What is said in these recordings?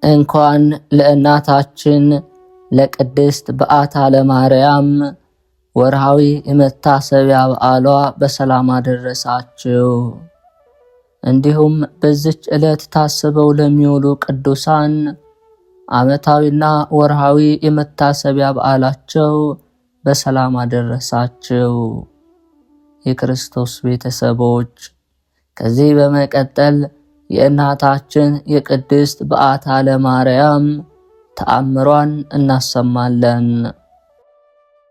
እንኳን ለእናታችን ለቅድስት በዓታ ለማርያም ወርሃዊ የመታሰቢያ በዓሏ በሰላም አደረሳችሁ። እንዲሁም በዚች ዕለት ታስበው ለሚውሉ ቅዱሳን ዓመታዊና ወርሃዊ የመታሰቢያ በዓላቸው በሰላም አደረሳችሁ። የክርስቶስ ቤተሰቦች፣ ከዚህ በመቀጠል የእናታችን የቅድስት በዓታ ለማርያም ተአምሯን እናሰማለን።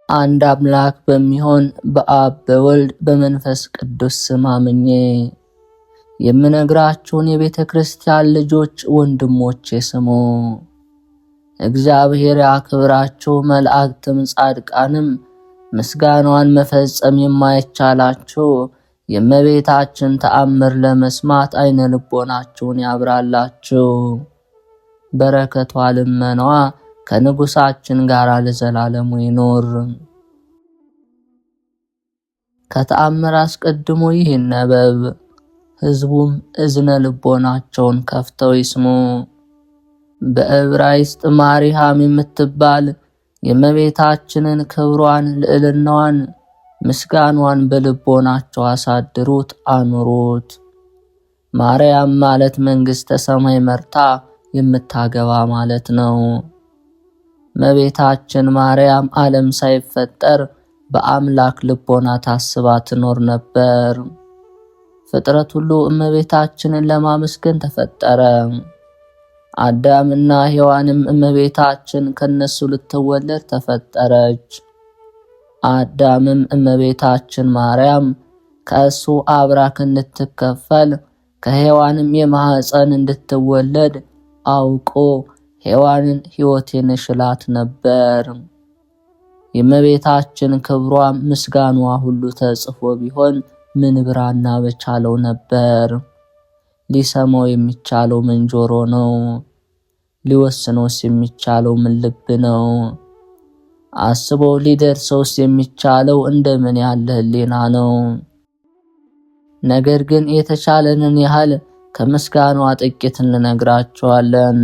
አንድ አምላክ በሚሆን በአብ በወልድ በመንፈስ ቅዱስ ስም አምኜ የምነግራችሁን የቤተ ክርስቲያን ልጆች ወንድሞቼ ስሙ። እግዚአብሔር ያክብራችሁ፣ መላእክትም ጻድቃንም ምስጋናዋን መፈጸም የማይቻላችሁ የእመቤታችን ተአምር ለመስማት አይነ ልቦናችሁን ያብራላችሁ። በረከቷ ልመናዋ ከንጉሳችን ጋር ለዘላለሙ ይኖር። ከተአምር አስቀድሞ ይህ ይነበብ፣ ሕዝቡም እዝነ ልቦናቸውን ከፍተው ይስሙ። በዕብራይስጥ ማርያም የምትባል የእመቤታችንን ክብሯን፣ ልዕልናዋን፣ ምስጋኗን በልቦናቸው አሳድሩት፣ አኑሩት። ማርያም ማለት መንግሥተ ሰማይ መርታ የምታገባ ማለት ነው። እመቤታችን ማርያም ዓለም ሳይፈጠር በአምላክ ልቦና ታስባ ትኖር ነበር። ፍጥረት ሁሉ እመቤታችንን ለማመስገን ተፈጠረ። አዳምና ሔዋንም እመቤታችን ከነሱ ልትወለድ ተፈጠረች። አዳምም እመቤታችን ማርያም ከእሱ አብራክ እንድትከፈል ከሔዋንም የማኅፀን እንድትወለድ አውቆ ሔዋንን ሕይወቴን ሽላት ነበር። የእመቤታችን ክብሯ ምስጋኗ ሁሉ ተጽፎ ቢሆን ምን ብራና በቻለው ነበር። ሊሰማው የሚቻለው ምን ጆሮ ነው? ሊወስነውስ የሚቻለው ምን ልብ ነው? አስቦ ሊደርሰውስ የሚቻለው እንደምን ያለ ሕሊና ነው? ነገር ግን የተቻለንን ያህል ከምስጋኗ ጥቂት እንነግራቸዋለን።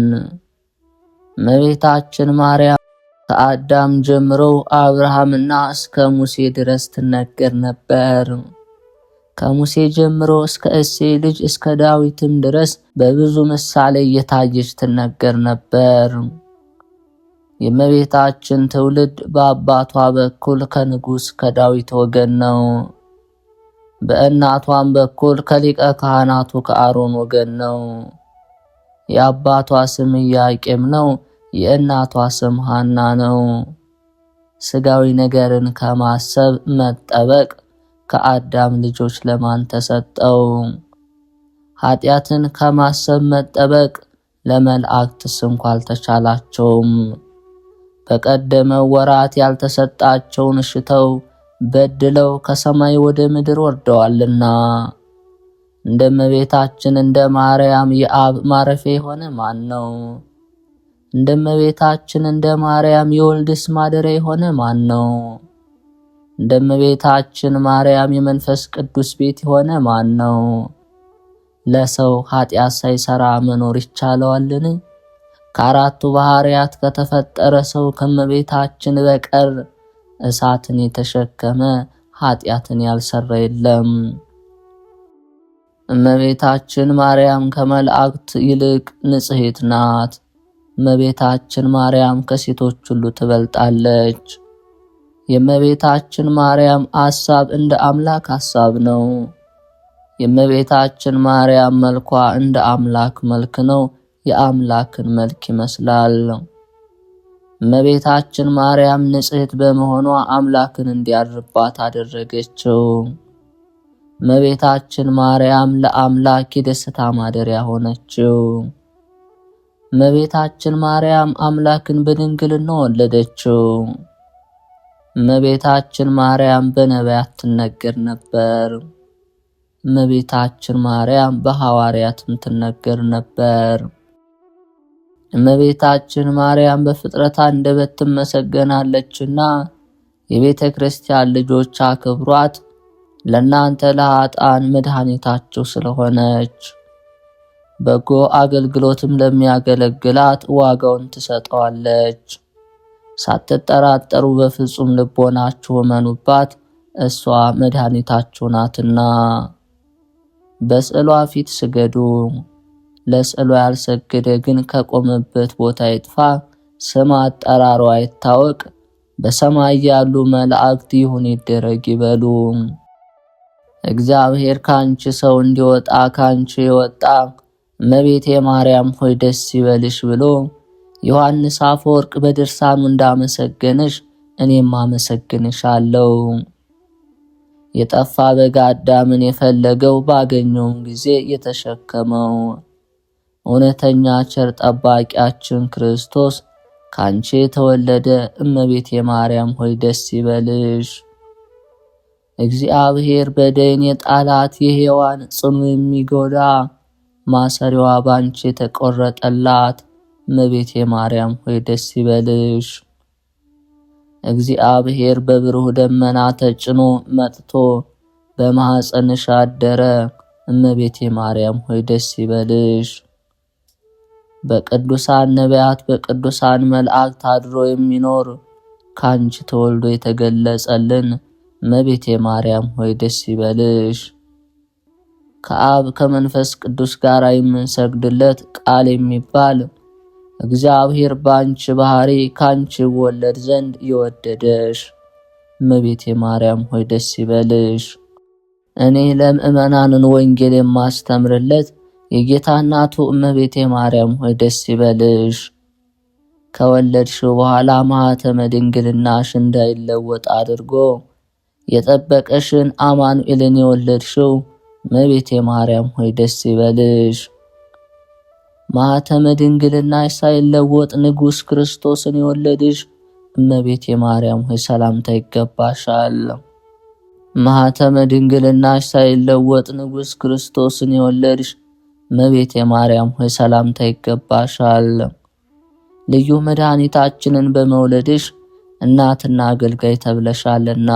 እመቤታችን ማርያም ከአዳም ጀምሮ አብርሃምና እስከ ሙሴ ድረስ ትነገር ነበር። ከሙሴ ጀምሮ እስከ እሴይ ልጅ እስከ ዳዊትም ድረስ በብዙ ምሳሌ እየታየች ትነገር ነበር። የእመቤታችን ትውልድ በአባቷ በኩል ከንጉሥ ከዳዊት ወገን ነው። በእናቷም በኩል ከሊቀ ካህናቱ ከአሮን ወገን ነው። የአባቷ ስም ኢያቄም ነው። የእናቷ ስም ሐና ነው። ሥጋዊ ነገርን ከማሰብ መጠበቅ ከአዳም ልጆች ለማን ተሰጠው? ኃጢአትን ከማሰብ መጠበቅ ለመላእክትስ እንኳ አልተቻላቸውም። በቀደመው ወራት ያልተሰጣቸውን እሽተው በድለው ከሰማይ ወደ ምድር ወርደዋልና። እንደ እመቤታችን እንደ ማርያም የአብ ማረፊያ የሆነ ማን ነው? እንደ እመቤታችን እንደ ማርያም የወልድስ ማደሪያ የሆነ ማን ነው? እንደ እመቤታችን ማርያም የመንፈስ ቅዱስ ቤት የሆነ ማን ነው? ለሰው ኃጢአት ሳይሰራ መኖር ይቻለዋልን? ከአራቱ ባህርያት ከተፈጠረ ሰው ከእመቤታችን በቀር እሳትን የተሸከመ ኃጢአትን ያልሰራ የለም። እመቤታችን ማርያም ከመላእክት ይልቅ ንጽሕት ናት። እመቤታችን ማርያም ከሴቶች ሁሉ ትበልጣለች። የእመቤታችን ማርያም ሐሳብ እንደ አምላክ ሐሳብ ነው። የእመቤታችን ማርያም መልኳ እንደ አምላክ መልክ ነው። የአምላክን መልክ ይመስላል። እመቤታችን ማርያም ንጽሕት በመሆኗ አምላክን እንዲያድርባት አደረገችው። እመቤታችን ማርያም ለአምላክ የደስታ ማደሪያ ሆነችው። እመቤታችን ማርያም አምላክን በድንግልና ወለደችው። እመቤታችን ማርያም በነቢያት ትነገር ነበር። እመቤታችን ማርያም በሐዋርያትም ትነገር ነበር። እመቤታችን ማርያም በፍጥረት አንደበት ትመሰገናለችና የቤተ ክርስቲያን ልጆች አክብሯት፣ ለእናንተ ለኃጥአን መድኃኒታችሁ ስለሆነች። በጎ አገልግሎትም ለሚያገለግላት ዋጋውን ትሰጠዋለች። ሳትጠራጠሩ በፍጹም ልቦናችሁ እመኑባት፣ እሷ መድኃኒታችሁ ናትና። በስዕሏ ፊት ስገዱ። ለስዕሏ ያልሰገደ ግን ከቆመበት ቦታ ይጥፋ፣ ስም አጠራሩ አይታወቅ፣ በሰማይ ያሉ መላእክት ይሁን ይደረግ ይበሉ። እግዚአብሔር ካንቺ ሰው እንዲወጣ ካንቺ የወጣ እመቤቴ ማርያም ሆይ ደስ ይበልሽ ብሎ ዮሐንስ አፈወርቅ በድርሳኑ እንዳመሰገነሽ እኔም አመሰግንሻለሁ። የጠፋ በግ አዳምን የፈለገው ባገኘውም ጊዜ የተሸከመው እውነተኛ ቸር ጠባቂያችን ክርስቶስ ካንቺ የተወለደ እመቤቴ ማርያም ሆይ ደስ ይበልሽ። እግዚአብሔር በደይን የጣላት የሔዋን ጽኑ የሚጎዳ ማሰሪዋ ባንቺ የተቆረጠላት እመቤቴ ማርያም ሆይ ደስ ይበልሽ። እግዚአብሔር በብሩህ ደመና ተጭኖ መጥቶ በማኅፀንሽ አደረ እመቤቴ ማርያም ሆይ ደስ ይበልሽ። በቅዱሳን ነቢያት በቅዱሳን መላእክት አድሮ የሚኖር ካንቺ ተወልዶ የተገለጸልን እመቤቴ ማርያም ሆይ ደስ ይበልሽ። ከአብ ከመንፈስ ቅዱስ ጋር የምንሰግድለት ቃል የሚባል እግዚአብሔር ባንቺ ባህሪ ካንቺ ወለድ ዘንድ የወደደሽ እመቤቴ ማርያም ሆይ ደስ ይበልሽ። እኔ ለምእመናንን ወንጌል የማስተምርለት የጌታ እናቱ እመቤቴ ማርያም ሆይ ደስ ይበልሽ። ከወለድሽው በኋላ ማኅተመ ድንግልናሽ እንዳይለወጥ አድርጎ የጠበቀሽን አማኑኤልን የወለድሽው እመቤቴ ማርያም ሆይ ደስ ይበልሽ። ማኅተመ ድንግልናሽ ሳይለወጥ ንጉሥ ክርስቶስን የወለድሽ እመቤቴ ማርያም ሆይ ሰላምታ ይገባሻል። ማኅተመ ድንግልናሽ ሳይለወጥ ንጉሥ ክርስቶስን የወለድሽ እመቤቴ ማርያም ሆይ ሰላምታ ይገባሻል። ልዩ መድኃኒታችንን በመውለድሽ እናትና አገልጋይ ተብለሻልና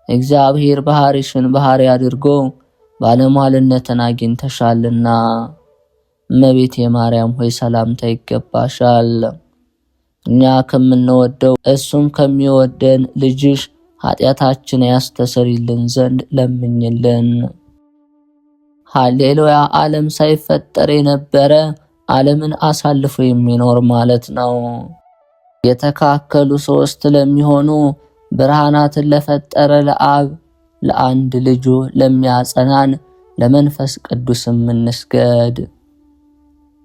እግዚአብሔር ባህሪሽን ባህሪ አድርጎ ባለሟልነትን አግኝተሻልና እመቤቴ ማርያም ሆይ ሰላምታ ይገባሻል። እኛ ከምንወደው እሱም ከሚወደን ልጅሽ ኃጢአታችን ያስተሰርይልን ዘንድ ለምኝልን። ሃሌሉያ! ዓለም ሳይፈጠር የነበረ ዓለምን አሳልፎ የሚኖር ማለት ነው። የተካከሉ ሶስት ለሚሆኑ ብርሃናትን ለፈጠረ ለአብ ለአንድ ልጁ ለሚያጸናን ለመንፈስ ቅዱስም እንስገድ።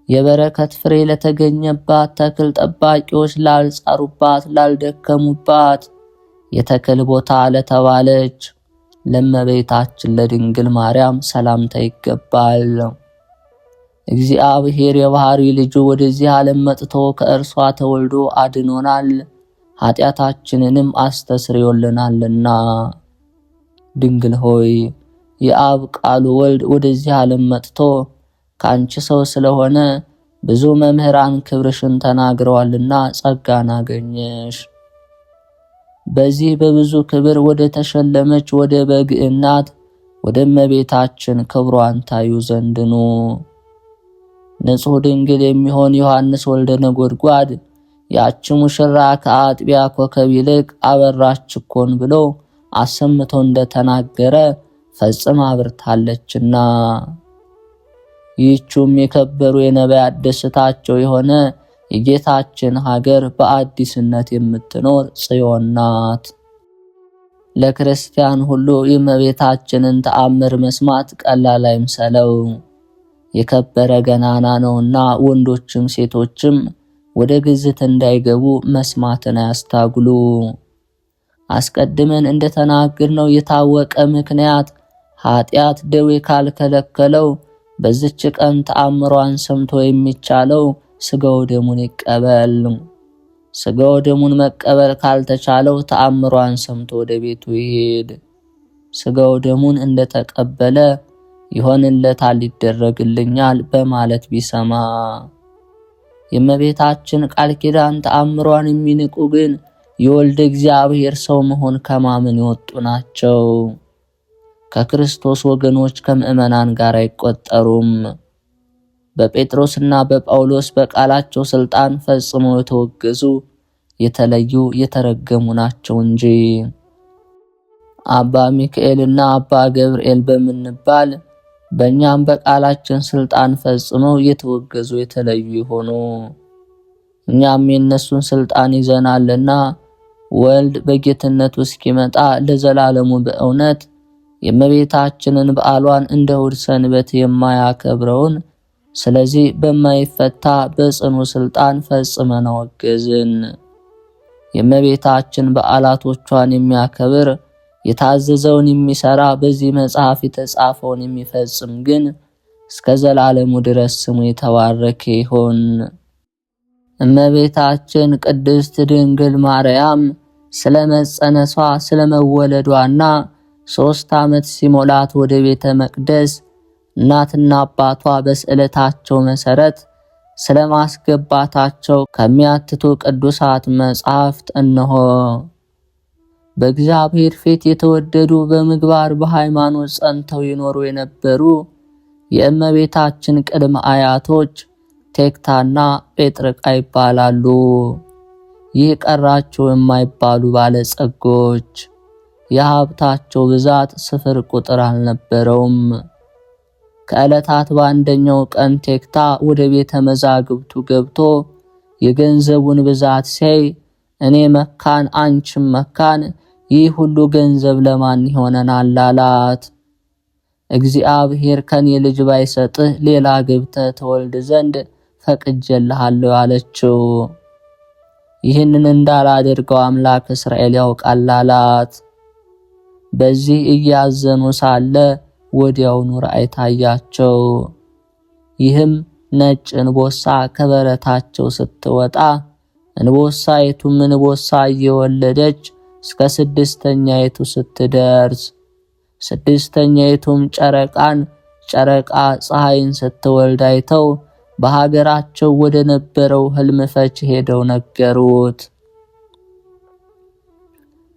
የበረከት ፍሬ ለተገኘባት ተክል ጠባቂዎች ላልጻሩባት ላልደከሙባት የተክል ቦታ ለተባለች ለእመቤታችን ለድንግል ማርያም ሰላምታ ይገባል። እግዚአብሔር የባህሪ ልጁ ወደዚህ ዓለም መጥቶ ከእርሷ ተወልዶ አድኖናል፣ ኃጢአታችንንም አስተስርዮልናልና። ድንግል ሆይ የአብ ቃሉ ወልድ ወደዚህ ዓለም መጥቶ ካንቺ ሰው ስለሆነ ብዙ መምህራን ክብርሽን ተናግረዋልና ጸጋን አገኘሽ። በዚህ በብዙ ክብር ወደ ተሸለመች ወደ በግ እናት ወደ እመቤታችን ክብሯን ታዩ ዘንድ ኑ። ንጹሕ ድንግል የሚሆን ዮሐንስ ወልደ ነጎድጓድ ያች ሙሽራ ከአጥቢያ ኮከብ ይልቅ አበራች እኮን ብሎ አሰምቶ እንደተናገረ ፈጽማ አብርታለችና ይህቹም የከበሩ የነቢያት ደስታቸው የሆነ የጌታችን ሀገር በአዲስነት የምትኖር ጽዮን ናት። ለክርስቲያን ሁሉ የእመቤታችንን ተአምር መስማት ቀላል አይምሰለው፣ የከበረ ገናና ነውና ወንዶችም ሴቶችም ወደ ግዝት እንዳይገቡ መስማትን አያስታጉሉ። አስቀድመን እንደተናገርነው የታወቀ ምክንያት ኃጢአት ደዌ ካልከለከለው በዚች ቀን ተአምሯን ሰምቶ የሚቻለው ስጋው ደሙን ይቀበል። ስጋው ደሙን መቀበል ካልተቻለው ተአምሯን ሰምቶ ወደ ቤቱ ይሄድ። ስጋው ደሙን እንደተቀበለ ይሆንለታል፣ ይደረግልኛል በማለት ቢሰማ። የእመቤታችን ቃል ኪዳን ተአምሯን የሚንቁ ግን የወልደ እግዚአብሔር ሰው መሆን ከማመን የወጡ ናቸው። ከክርስቶስ ወገኖች ከምእመናን ጋር አይቆጠሩም። በጴጥሮስና በጳውሎስ በቃላቸው ስልጣን ፈጽመው የተወገዙ የተለዩ የተረገሙ ናቸው እንጂ። አባ ሚካኤልና አባ ገብርኤል በምንባል በእኛም በቃላችን ስልጣን ፈጽመው የተወገዙ የተለዩ ይሆኑ። እኛም የእነሱን ስልጣን ይዘናልና ወልድ በጌትነቱ እስኪመጣ ለዘላለሙ በእውነት የእመቤታችንን በዓሏን እንደ እሑድ ሰንበት የማያከብረውን ስለዚህ በማይፈታ በጽኑ ስልጣን ፈጽመን አወገዝን። የእመቤታችን በዓላቶቿን የሚያከብር የታዘዘውን የሚሰራ በዚህ መጽሐፍ የተጻፈውን የሚፈጽም ግን እስከ ዘላለሙ ድረስ ስሙ የተባረከ ይሁን። እመቤታችን ቅድስት ድንግል ማርያም ስለመጸነሷ ስለመወለዷና 3 ዓመት ሲሞላት ወደ ቤተ መቅደስ እናትና አባቷ በስዕለታቸው መሰረት ስለማስገባታቸው ከሚያትቱ ቅዱሳት መጻሕፍት እነሆ። በእግዚአብሔር ፊት የተወደዱ በምግባር በሃይማኖት ጸንተው ይኖሩ የነበሩ የእመቤታችን ቅድመ አያቶች ቴክታና ጴጥርቃ ይባላሉ። ይህ ቀራቸው የማይባሉ ባለጸጎች የሀብታቸው ብዛት ስፍር ቁጥር አልነበረውም። ከዕለታት በአንደኛው ቀን ቴክታ ወደ ቤተ መዛግብቱ ገብቶ የገንዘቡን ብዛት ሲያይ እኔ መካን አንቺም መካን ይህ ሁሉ ገንዘብ ለማን ይሆነናል አላት። እግዚአብሔር ከኔ ልጅ ባይሰጥህ ሌላ ገብተህ ተወልድ ዘንድ ፈቅጄልሃለሁ አለችው። ይህንን እንዳላደርገው አምላክ እስራኤል ያውቃል አላት። በዚህ እያዘኑ ሳለ ወዲያውኑ ራእይ ታያቸው። ይህም ነጭ እንቦሳ ከበረታቸው ስትወጣ እንቦሳይቱም እንቦሳ እየወለደች እስከ 6ኛይቱ ስትደርስ 6ኛይቱም ጨረቃን ጨረቃ ፀሐይን ስትወልድ አይተው በሀገራቸው ወደ ነበረው ህልም ፈቺ ሄደው ነገሩት።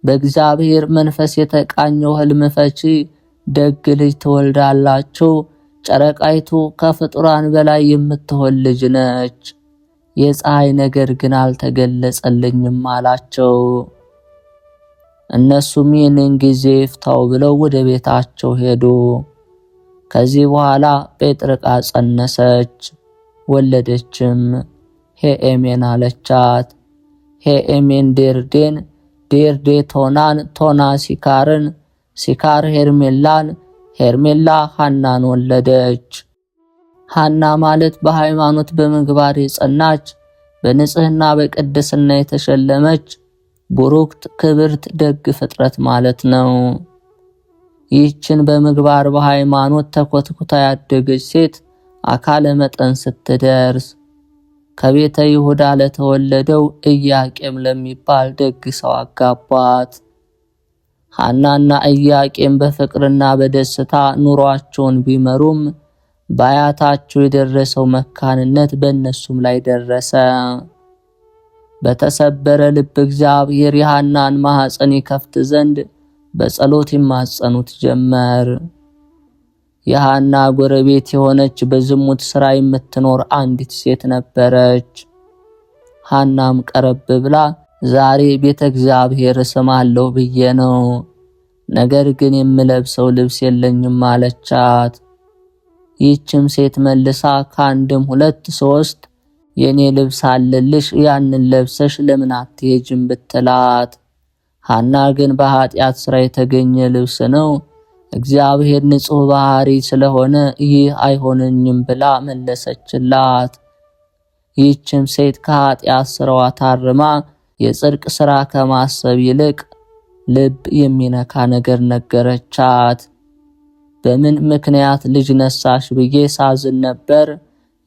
በእግዚአብሔር መንፈስ የተቃኘው ህልም ፈቺ ደግ ልጅ ትወልዳላችሁ፣ ጨረቃይቱ ከፍጡራን በላይ የምትሆን ልጅ ነች፣ የፀሐይ ነገር ግን አልተገለጸልኝም አላቸው። እነሱም ይህንን ጊዜ ይፍታው ብለው ወደ ቤታቸው ሄዱ። ከዚህ በኋላ ጴጥርቃ ጸነሰች፣ ወለደችም። ሄኤሜን አለቻት። ሄኤሜን ዴርዴን፣ ዴርዴ ቶናን፣ ቶና ሲካርን፣ ሲካር ሄርሜላን፣ ሄርሜላ ሐናን ወለደች። ሐና ማለት በሃይማኖት በምግባር የጸናች በንጽህና በቅድስና የተሸለመች ቡሩክት ክብርት ደግ ፍጥረት ማለት ነው። ይህችን በምግባር በሃይማኖት ተኮትኩታ ያደገች ሴት አካለ መጠን ስትደርስ ከቤተ ይሁዳ ለተወለደው ኢያቄም ለሚባል ደግ ሰው አጋቧት። ሐናና ኢያቄም በፍቅርና በደስታ ኑሯቸውን ቢመሩም በአያታቸው የደረሰው መካንነት በእነሱም ላይ ደረሰ። በተሰበረ ልብ እግዚአብሔር የሐናን ማኅፀን ይከፍት ዘንድ በጸሎት ይማጸኑት ጀመር። የሐና ጎረቤት የሆነች በዝሙት ሥራ የምትኖር አንዲት ሴት ነበረች። ሐናም ቀረብ ብላ ዛሬ ቤተ እግዚአብሔር እሰማለሁ ብዬ ነው፣ ነገር ግን የምለብሰው ልብስ የለኝም አለቻት። ይህችም ሴት መልሳ ከአንድም 2 3 የኔ ልብስ አለልሽ፣ ያንን ለብሰሽ ለምን አትሄጂም ብትላት፣ ሐና ግን በኃጢአት ሥራ የተገኘ ልብስ ነው፣ እግዚአብሔር ንጹሕ ባህሪ ስለሆነ ይህ አይሆነኝም ብላ መለሰችላት። ይህችም ሴት ከኃጢአት ሥራዋ ታርማ የጽድቅ ሥራ ከማሰብ ይልቅ ልብ የሚነካ ነገር ነገረቻት። በምን ምክንያት ልጅ ነሳሽ ብዬ ሳዝን ነበር፣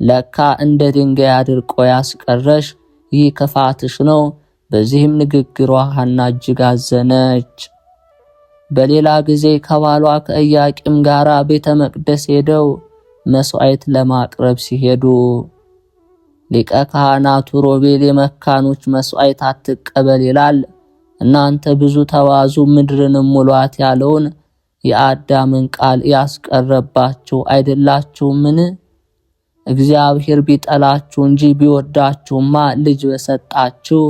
ለካ እንደ ድንጋይ አድርቆ ያስቀረሽ ይህ ክፋትሽ ነው። በዚህም ንግግሯ ሐና እጅግ አዘነች። በሌላ ጊዜ ከባሏ ከኢያቄም ጋር ቤተ መቅደስ ሄደው መስዋዕት ለማቅረብ ሲሄዱ ሊቀ ካህናቱ ሮቤል የመካኖች መስዋዕት አትቀበል ይላል፣ እናንተ ብዙ ተባዙ ምድርንም ሙሏት ያለውን የአዳምን ቃል ያስቀረባችሁ አይደላችሁምን? እግዚአብሔር ቢጠላችሁ እንጂ ቢወዳችሁማ ልጅ በሰጣችሁ፣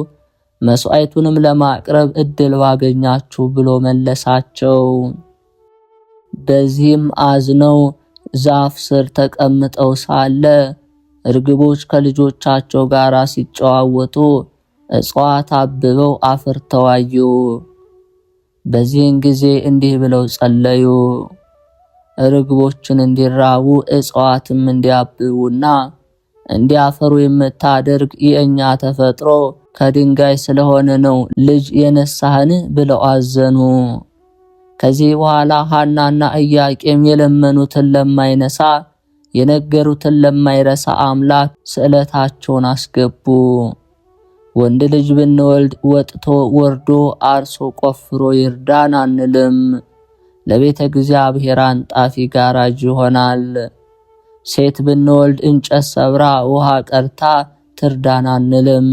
መስዋዕቱንም ለማቅረብ እድል ባገኛችሁ ብሎ መለሳቸው። በዚህም አዝነው ዛፍ ስር ተቀምጠው ሳለ እርግቦች ከልጆቻቸው ጋር ሲጨዋወቱ እጽዋት አብበው አፍርተው አዩ። በዚህን ጊዜ እንዲህ ብለው ጸለዩ። ርግቦችን እንዲራቡ እጽዋትም እንዲያብቡና እንዲያፈሩ የምታደርግ የእኛ ተፈጥሮ ከድንጋይ ስለሆነ ነው ልጅ የነሳህን ብለው አዘኑ። ከዚህ በኋላ ሐናና ኢያቄም የለመኑትን ለማይነሳ የነገሩትን ለማይረሳ አምላክ ስዕለታቸውን አስገቡ። ወንድ ልጅ ብንወልድ ወጥቶ ወርዶ አርሶ ቆፍሮ ይርዳን አንልም፣ ለቤተ እግዚአብሔር አንጣፊ ጋራጅ ይሆናል። ሴት ብንወልድ እንጨት ሰብራ ውሃ ቀርታ ትርዳን አንልም፣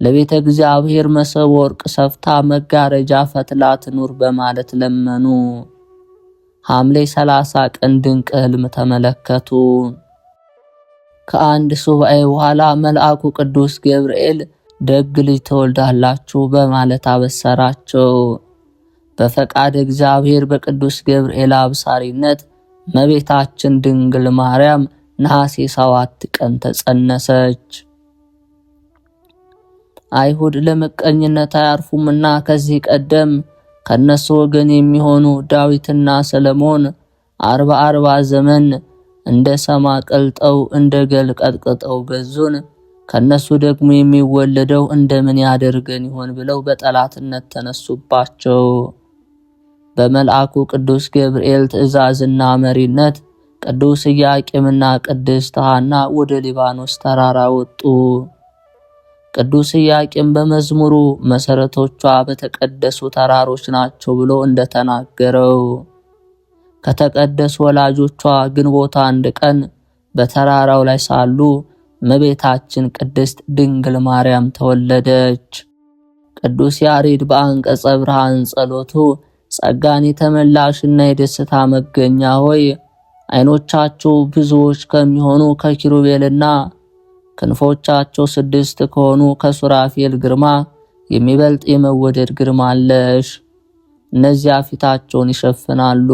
ለቤተ እግዚአብሔር መሰብ ወርቅ ሰፍታ መጋረጃ ፈትላ ትኑር በማለት ለመኑ። ሐምሌ 30 ቀን ድንቅ ሕልም ተመለከቱ። ከአንድ ሱባኤ በኋላ መልአኩ ቅዱስ ገብርኤል ደግ ልጅ ትወልዳላችሁ በማለት አበሰራቸው። በፈቃድ እግዚአብሔር በቅዱስ ገብርኤል አብሳሪነት እመቤታችን ድንግል ማርያም ነሐሴ 7 ቀን ተጸነሰች። አይሁድ ለምቀኝነት አያርፉምና ከዚህ ቀደም ከነሱ ወገን የሚሆኑ ዳዊትና ሰለሞን 40 ዘመን እንደ ሰማ ቀልጠው እንደ ገል ቀጥቅጠው ገዙን፣ ከነሱ ደግሞ የሚወለደው እንደምን ያደርገን ይሆን ብለው በጠላትነት ተነሱባቸው። በመልአኩ ቅዱስ ገብርኤል ትእዛዝና መሪነት ቅዱስ ኢያቄምና ቅድስት ሐና ወደ ሊባኖስ ተራራ ወጡ። ቅዱስ ኢያቄም በመዝሙሩ መሰረቶቿ በተቀደሱ ተራሮች ናቸው ብሎ እንደተናገረው ከተቀደሱ ወላጆቿ ግንቦት 1 ቀን በተራራው ላይ ሳሉ እመቤታችን ቅድስት ድንግል ማርያም ተወለደች። ቅዱስ ያሬድ በአንቀጸ ብርሃን ጸሎቱ ጸጋን የተመላሽና የደስታ መገኛ ሆይ ዓይኖቻቸው ብዙዎች ከሚሆኑ ከኪሩቤልና ክንፎቻቸው 6 ከሆኑ ከሱራፌል ግርማ የሚበልጥ የመወደድ ግርማ አለሽ። እነዚያ ፊታቸውን ይሸፍናሉ።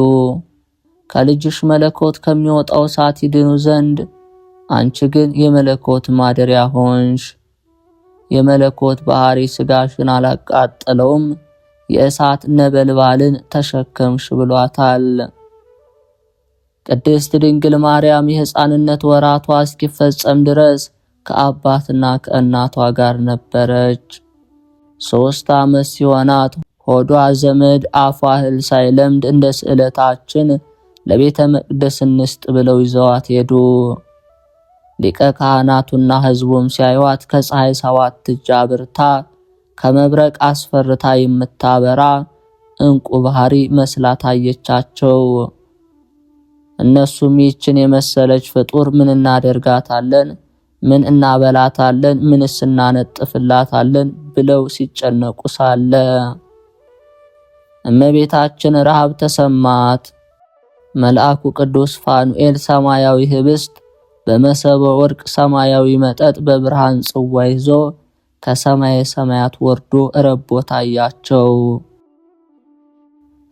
ከልጅሽ መለኮት ከሚወጣው እሳት ይድኑ ዘንድ አንቺ ግን የመለኮት ማደሪያ ሆንሽ። የመለኮት ባህሪ ስጋሽን አላቃጠለውም፣ የእሳት ነበልባልን ተሸከምሽ ብሏታል። ቅድስት ድንግል ማርያም የሕፃንነት ወራቷ እስኪፈጸም ድረስ ከአባትና ከእናቷ ጋር ነበረች። 3 ዓመት ሲሆናት ሆዷ ዘመድ አፏ እህል ሳይለምድ እንደ ስዕለታችን ለቤተ መቅደስ እንስጥ ብለው ይዘዋት ሄዱ። ሊቀ ካህናቱና ሕዝቡም ሲያዩት ከፀሐይ 7 እጅ አብርታ ከመብረቅ አስፈርታ የምታበራ እንቁ ባህሪ መስላ ታየቻቸው። እነሱም ይህችን የመሰለች ፍጡር ምን እናደርጋታለን? ምን እናበላታለን? ምንስ እናነጥፍላታለን? ብለው ሲጨነቁ ሳለ እመቤታችን ረሃብ ተሰማት። መልአኩ ቅዱስ ፋኑኤል ሰማያዊ ህብስት በመሰበ ወርቅ ሰማያዊ መጠጥ በብርሃን ጽዋ ይዞ ከሰማየ ሰማያት ወርዶ ረቦ ታያቸው።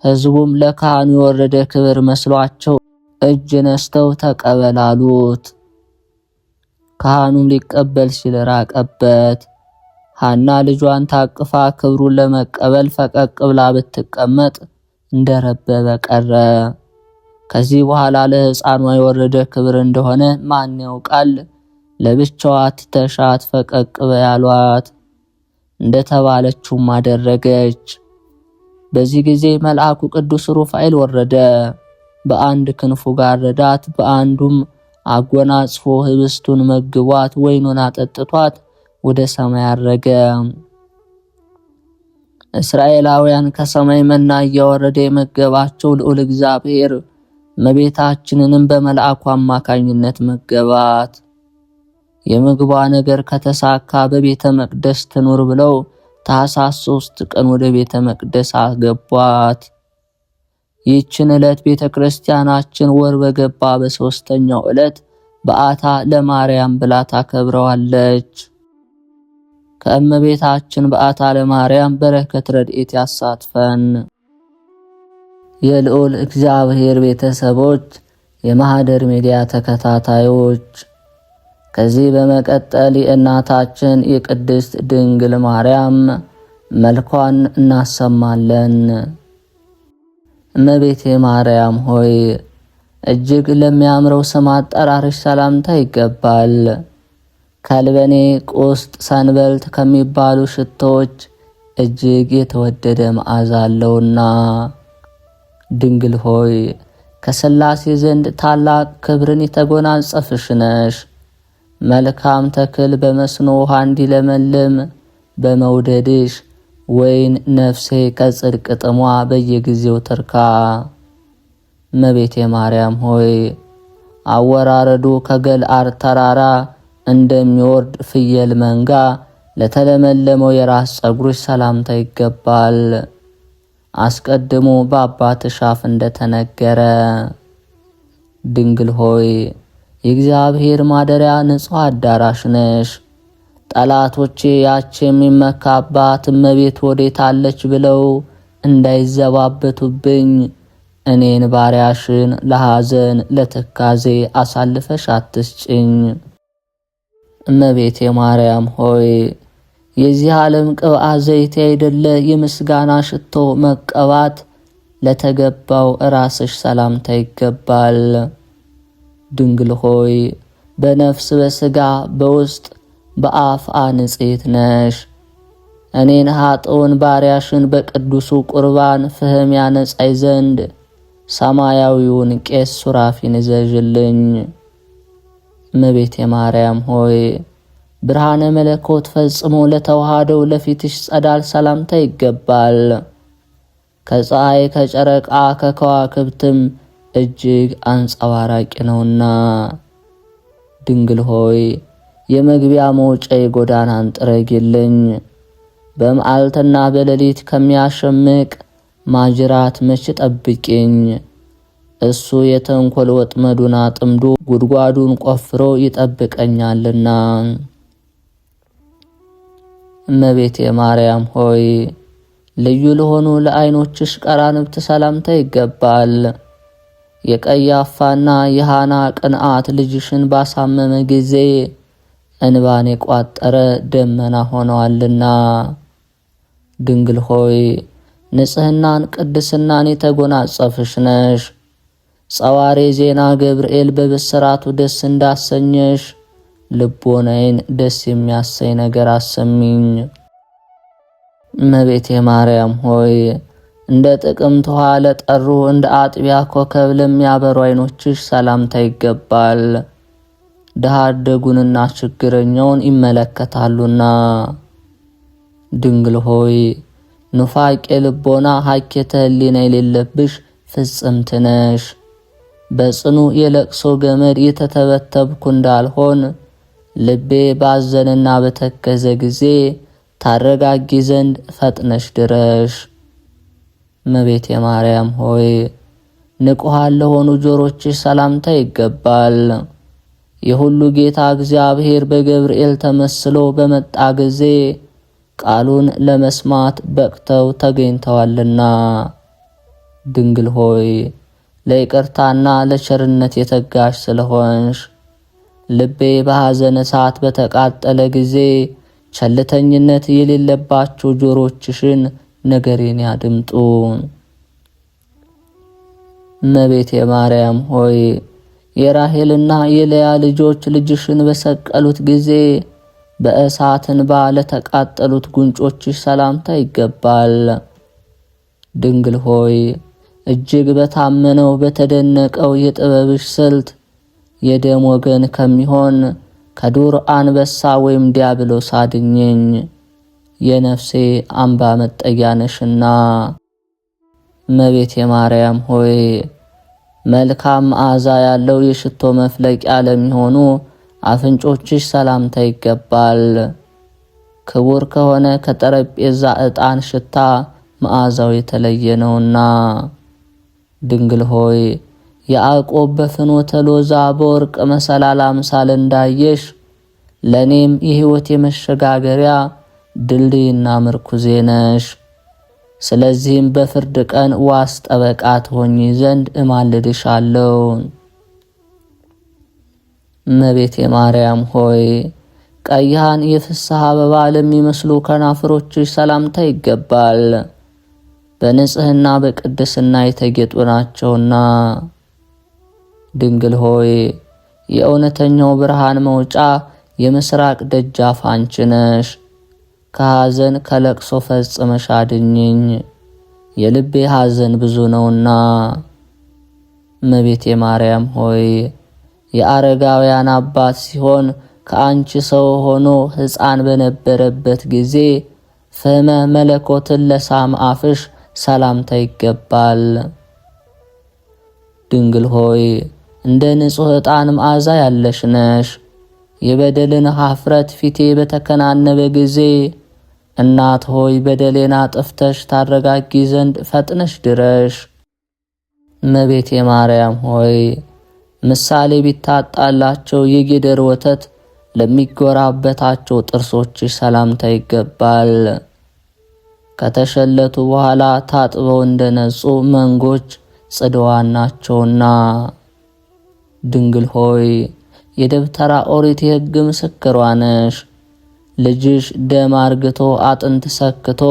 ሕዝቡም ለካህኑ የወረደ ክብር መስሏቸው እጅ ነስተው ተቀበላሉት። ካህኑም ሊቀበል ሲል ራቀበት። ሐና ልጇን ታቅፋ ክብሩን ለመቀበል ፈቀቅ ብላ ብትቀመጥ እንደረበበ ቀረ። ከዚህ በኋላ ለሕፃኗ የወረደ ክብር እንደሆነ ማን ያውቃል? ለብቻዋ ትተሻት ፈቀቅ በያሏት። እንደተባለችውም አደረገች። በዚህ ጊዜ መልአኩ ቅዱስ ሩፋኤል ወረደ። በአንድ ክንፉ ጋረዳት፣ በአንዱም አጎናጽፎ ህብስቱን መግቧት ወይኑን አጠጥቷት ወደ ሰማይ አረገ። እስራኤላውያን ከሰማይ መና እያወረደ የመገባቸው ልዑል እግዚአብሔር እመቤታችንንም በመልአኩ አማካኝነት መገባት። የምግቧ ነገር ከተሳካ በቤተ መቅደስ ትኑር ብለው ታኅሳስ 3 ቀን ወደ ቤተ መቅደስ አገቧት። ይህችን ዕለት ቤተ ክርስቲያናችን ወር በገባ በ3ኛው ዕለት በዓታ ለማርያም ብላ ታከብረዋለች። ከእመቤታችን በዓታ ለማርያም በረከት ረድኤት ያሳትፈን። የልዑል እግዚአብሔር ቤተሰቦች፣ የማህደር ሚዲያ ተከታታዮች፣ ከዚህ በመቀጠል የእናታችን የቅድስት ድንግል ማርያም መልኳን እናሰማለን። እመቤቴ ማርያም ሆይ እጅግ ለሚያምረው ስም አጠራርሽ ሰላምታ ይገባል። ከልበኔ፣ ቁስጥ፣ ሰንበልት ከሚባሉ ሽቶዎች እጅግ የተወደደ መዓዛ አለውና። ድንግል ሆይ ከሥላሴ ዘንድ ታላቅ ክብርን የተጎናጸፍሽ ነሽ። መልካም ተክል በመስኖ ውሃ እንዲለመልም በመውደድሽ ወይን ነፍሴ ከጽድቅ ጥሟ በየጊዜው ትርካ። እመቤቴ ማርያም ሆይ አወራረዱ ከገልአድ ተራራ እንደሚወርድ ፍየል መንጋ ለተለመለመው የራስ ጸጉርሽ ሰላምታ ይገባል። አስቀድሞ በአባትሽ አፍ እንደተነገረ። ድንግል ሆይ የእግዚአብሔር ማደሪያ ንጹሕ አዳራሽ ነሽ። ጠላቶቼ ያች የሚመካባት እመቤት ወዴት አለች ብለው እንዳይዘባበቱብኝ እኔን ባሪያሽን ለሐዘን ለትካዜ አሳልፈሽ አትስጭኝ። እመቤቴ ማርያም ሆይ የዚህ ዓለም ቅብአ ዘይት አይደለ የምስጋና ሽቶ መቀባት ለተገባው ራስሽ ሰላምታ ይገባል። ድንግል ሆይ በነፍስ በሥጋ በውስጥ በአፍአ ንጽሕት ነሽ። እኔን ኃጥኡን ባሪያሽን በቅዱሱ ቁርባን ፍህም ያነጻይ ዘንድ ሰማያዊውን ቄስ ሱራፊን እዘዥልኝ። እመቤቴ ማርያም ሆይ ብርሃነ መለኮት ፈጽሞ ለተዋሃደው ለፊትሽ ጸዳል ሰላምታ ይገባል። ከፀሐይ ከጨረቃ ከከዋክብትም እጅግ አንጸባራቂ ነውና። ድንግል ሆይ የመግቢያ መውጫ ጎዳናን ጥረጊልኝ። በመዓልትና በሌሊት ከሚያሸምቅ ማጅራት መች ጠብቂኝ። እሱ የተንኮል ወጥመዱን አጥምዶ ጉድጓዱን ቆፍሮ ይጠብቀኛልና። እመቤቴ ማርያም ሆይ ልዩ ለሆኑ ለዓይኖችሽ ቀራንብት ሰላምታ ይገባል። የቀያፋና የሃና ቅንዓት ልጅሽን ባሳመመ ጊዜ እንባን የቋጠረ ደመና ሆነዋልና። ድንግል ሆይ ንጽሕናን ቅድስናን የተጎናጸፍሽ ነሽ። ጸዋሬ ዜና ገብርኤል በብስራቱ ደስ እንዳሰኘሽ ልቦናዬን ደስ የሚያሰኝ ነገር አሰሚኝ። እመቤቴ ማርያም ሆይ እንደ ጥቅምት ውሃ ለጠሩ እንደ አጥቢያ ኮከብ ለሚያበሩ ዓይኖችሽ ሰላምታ ይገባል። ድሃ አደጉንና ችግረኛውን ይመለከታሉና። ድንግል ሆይ ኑፋቄ ልቦና ሐኬተ ሕሊና የሌለብሽ ፍጽምት ነሽ። በጽኑ የለቅሶ ገመድ የተተበተብኩ እንዳልሆን ልቤ ባዘንና በተከዘ ጊዜ ታረጋጊ ዘንድ ፈጥነሽ ድረሽ። እመቤቴ ማርያም ሆይ ንቁሃን ለሆኑ ጆሮችሽ ሰላምታ ይገባል። የሁሉ ጌታ እግዚአብሔር በገብርኤል ተመስሎ በመጣ ጊዜ ቃሉን ለመስማት በቅተው ተገኝተዋልና። ድንግል ሆይ ለይቅርታና ለቸርነት የተጋሽ ስለሆንሽ ልቤ በሐዘን እሳት በተቃጠለ ጊዜ ቸልተኝነት የሌለባቸው ጆሮችሽን ነገሬን ያድምጡ። እመቤቴ ማርያም ሆይ የራሔልና የልያ ልጆች ልጅሽን በሰቀሉት ጊዜ በእሳት እንባ ለተቃጠሉት ጉንጮችሽ ሰላምታ ይገባል። ድንግል ሆይ እጅግ በታመነው በተደነቀው የጥበብሽ ስልት የደም ወገን ከሚሆን ከዱር አንበሳ ወይም ዲያብሎስ አድኝኝ። የነፍሴ አምባ መጠጊያ ነሽና። እመቤቴ ማርያም ሆይ መልካም መዓዛ ያለው የሽቶ መፍለቂያ ለሚሆኑ አፍንጮችሽ ሰላምታ ይገባል። ክቡር ከሆነ ከጠረጴዛ ዕጣን ሽታ መዓዛው የተለየ ነውና። ድንግል ሆይ ያዕቆብ በፍኖተ ሎዛ በወርቅ መሰላል አምሳል እንዳየሽ ለኔም የሕይወት የመሸጋገሪያ ድልድይና ምርኩዜ ነሽ። ስለዚህም በፍርድ ቀን ዋስ ጠበቃ ትሆኚ ዘንድ እማልድሻለሁ። እመቤቴ ማርያም ሆይ ቀይሃን የፍስሐ አበባ ለሚመስሉ ከናፍሮችሽ ሰላምታ ይገባል። በንጽህና በቅድስና የተጌጡ ናቸውና። ድንግል ሆይ የእውነተኛው ብርሃን መውጫ የምስራቅ ደጃፍ አንቺ ነሽ። ከሐዘን ከለቅሶ ፈጽመሽ አድኝኝ፣ የልቤ ሐዘን ብዙ ነውና። እመቤቴ ማርያም ሆይ የአረጋውያን አባት ሲሆን ከአንቺ ሰው ሆኖ ሕፃን በነበረበት ጊዜ ፍህመ መለኮትን ለሳም አፍሽ ሰላምታ ይገባል። ድንግል ሆይ እንደ ንጹሕ ዕጣን መዓዛ ያለሽ ነሽ። የበደልን ኀፍረት ፊቴ በተከናነበ ጊዜ እናት ሆይ በደሌን አጥፍተሽ ታረጋጊ ዘንድ ፈጥነሽ ድረሽ። እመቤቴ ማርያም ሆይ ምሳሌ ቢታጣላቸው የጊደር ወተት ለሚጎራበታቸው ጥርሶችሽ ሰላምታ ይገባል። ከተሸለቱ በኋላ ታጥበው እንደነጹ መንጎች ጽድዋን ናቸውና። ድንግል ሆይ የደብተራ ኦሪት የሕግ ምስክሯ ነሽ። ልጅሽ ደም አርግቶ አጥንት ሰክቶ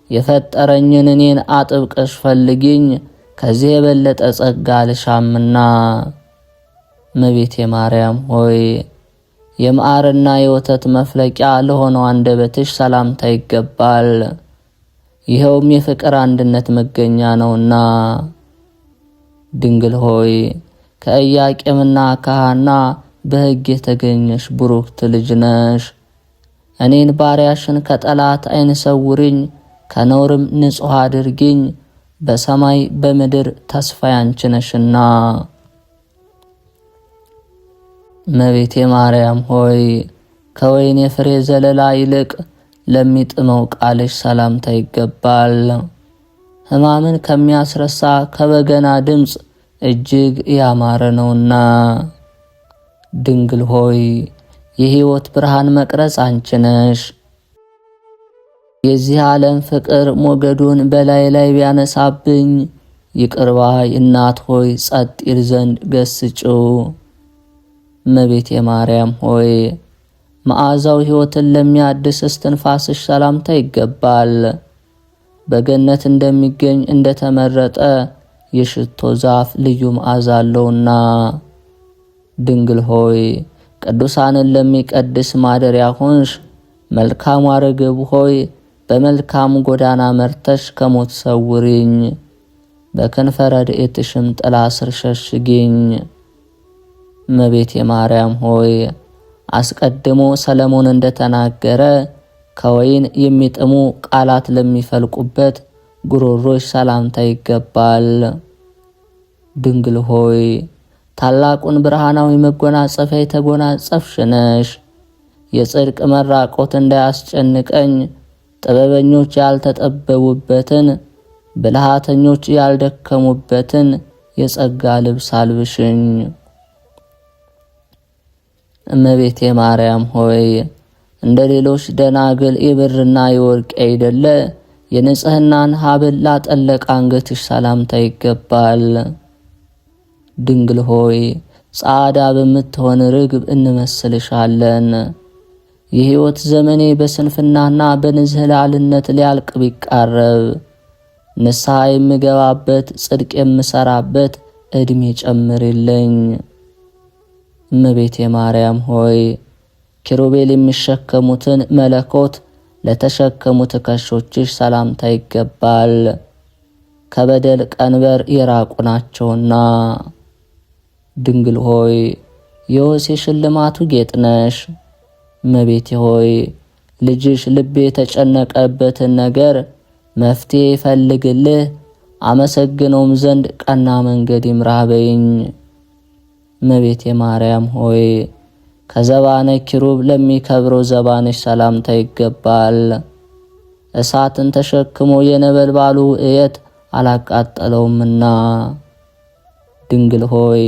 የፈጠረኝን እኔን አጥብቀሽ ፈልጊኝ፣ ከዚህ የበለጠ ጸጋ ልሻምና። እመቤቴ ማርያም ሆይ የማርና የወተት መፍለቂያ ለሆነው አንደበትሽ ሰላምታ ይገባል። ይኸውም የፍቅር አንድነት መገኛ ነውና። ድንግል ሆይ ከኢያቄምና ከሐና በሕግ የተገኘሽ ቡሩክት ልጅ ነሽ። እኔን ባሪያሽን ከጠላት ዓይን ሰውሪኝ፣ ከነውርም ንጹሕ አድርጊኝ፣ በሰማይ በምድር ተስፋ ያንቺ ነሽና። እመቤቴ ማርያም ሆይ ከወይን የፍሬ ዘለላ ይልቅ ለሚጥመው ቃልሽ ሰላምታ ይገባል። ሕማምን ከሚያስረሳ ከበገና ድምፅ እጅግ ያማረ ነውና። ድንግል ሆይ የሕይወት ብርሃን መቅረጽ አንቺ ነሽ። የዚህ ዓለም ፍቅር ሞገዱን በላይ ላይ ቢያነሳብኝ ይቅር ባይ እናት ሆይ ጸጥ ይል ዘንድ ገስጭው። እመቤቴ ማርያም ሆይ መዓዛው ሕይወትን ለሚያድስ እስትንፋስሽ ሰላምታ ይገባል። በገነት እንደሚገኝ እንደተመረጠ የሽቶ ዛፍ ልዩ መዓዛ አለውና። ድንግል ሆይ ቅዱሳንን ለሚቀድስ ማደሪያ ሆንሽ። መልካሟ ርግብ ሆይ በመልካም ጎዳና መርተሽ ከሞት ሰውሪኝ፣ በክንፈ ረድኤትሽም ጥላ ስር ሸሽጊኝ። እመቤቴ ማርያም ሆይ አስቀድሞ ሰለሞን እንደተናገረ ከወይን የሚጥሙ ቃላት ለሚፈልቁበት ጉሮሮሽ ሰላምታ ይገባል። ድንግል ሆይ ታላቁን ብርሃናዊ መጎናጸፊያ የተጎናጸፍሽ ነሽ። የጽድቅ መራቆት እንዳያስጨንቀኝ ጥበበኞች ያልተጠበቡበትን ብልሃተኞች ያልደከሙበትን የጸጋ ልብስ አልብሽኝ። እመቤቴ ማርያም ሆይ እንደ ሌሎች ደናግል የብርና የወርቅ አይደለ የንጽህናን ሀብል ላጠለቀ አንገትሽ ሰላምታ ይገባል። ድንግል ሆይ ጻዕዳ በምትሆን ርግብ እንመስልሻለን። የሕይወት ዘመኔ በስንፍናና በንዝህላልነት ሊያልቅ ቢቃረብ ንስሐ የምገባበት ጽድቅ የምሰራበት ዕድሜ ጨምርልኝ። እመቤቴ ማርያም ሆይ ኪሩቤል የሚሸከሙትን መለኮት ለተሸከሙ ትከሾችሽ ሰላምታ ይገባል። ከበደል ቀንበር የራቁ ናቸውና። ድንግል ሆይ የዮሴፍ ሽልማቱ ጌጥ ነሽ። እመቤቴ ሆይ ልጅሽ ልቤ የተጨነቀበትን ነገር መፍትሄ ይፈልግልህ አመሰግነውም ዘንድ ቀና መንገድ ይምራህ በይኝ። እመቤቴ ማርያም ሆይ ከዘባነ ኪሩብ ለሚከብረው ዘባንሽ ሰላምታ ይገባል። እሳትን ተሸክሞ የነበልባሉ እየት አላቃጠለውምና። ድንግል ሆይ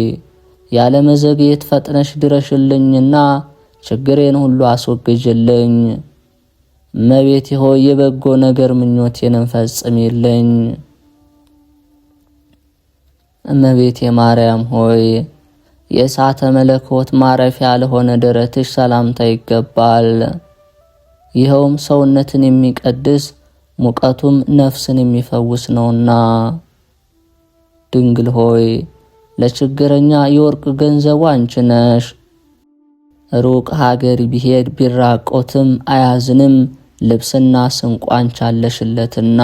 ያለ መዘግየት ፈጥነሽ ድረሽልኝና ችግሬን ሁሉ አስወግጅልኝ። እመቤቴ ሆይ የበጎ ነገር ምኞቴንም ፈጽሚልኝ። እመቤቴ ማርያም ሆይ የእሳተ መለኮት ማረፊያ ለሆነ ደረትሽ ሰላምታ ይገባል። ይኸውም ሰውነትን የሚቀድስ ሙቀቱም ነፍስን የሚፈውስ ነውና። ድንግል ሆይ ለችግረኛ የወርቅ ገንዘቡ አንቺ ነሽ። ሩቅ ሀገር ቢሄድ ቢራቆትም አያዝንም፣ ልብስና ስንቋ አንቺ አለሽለትና።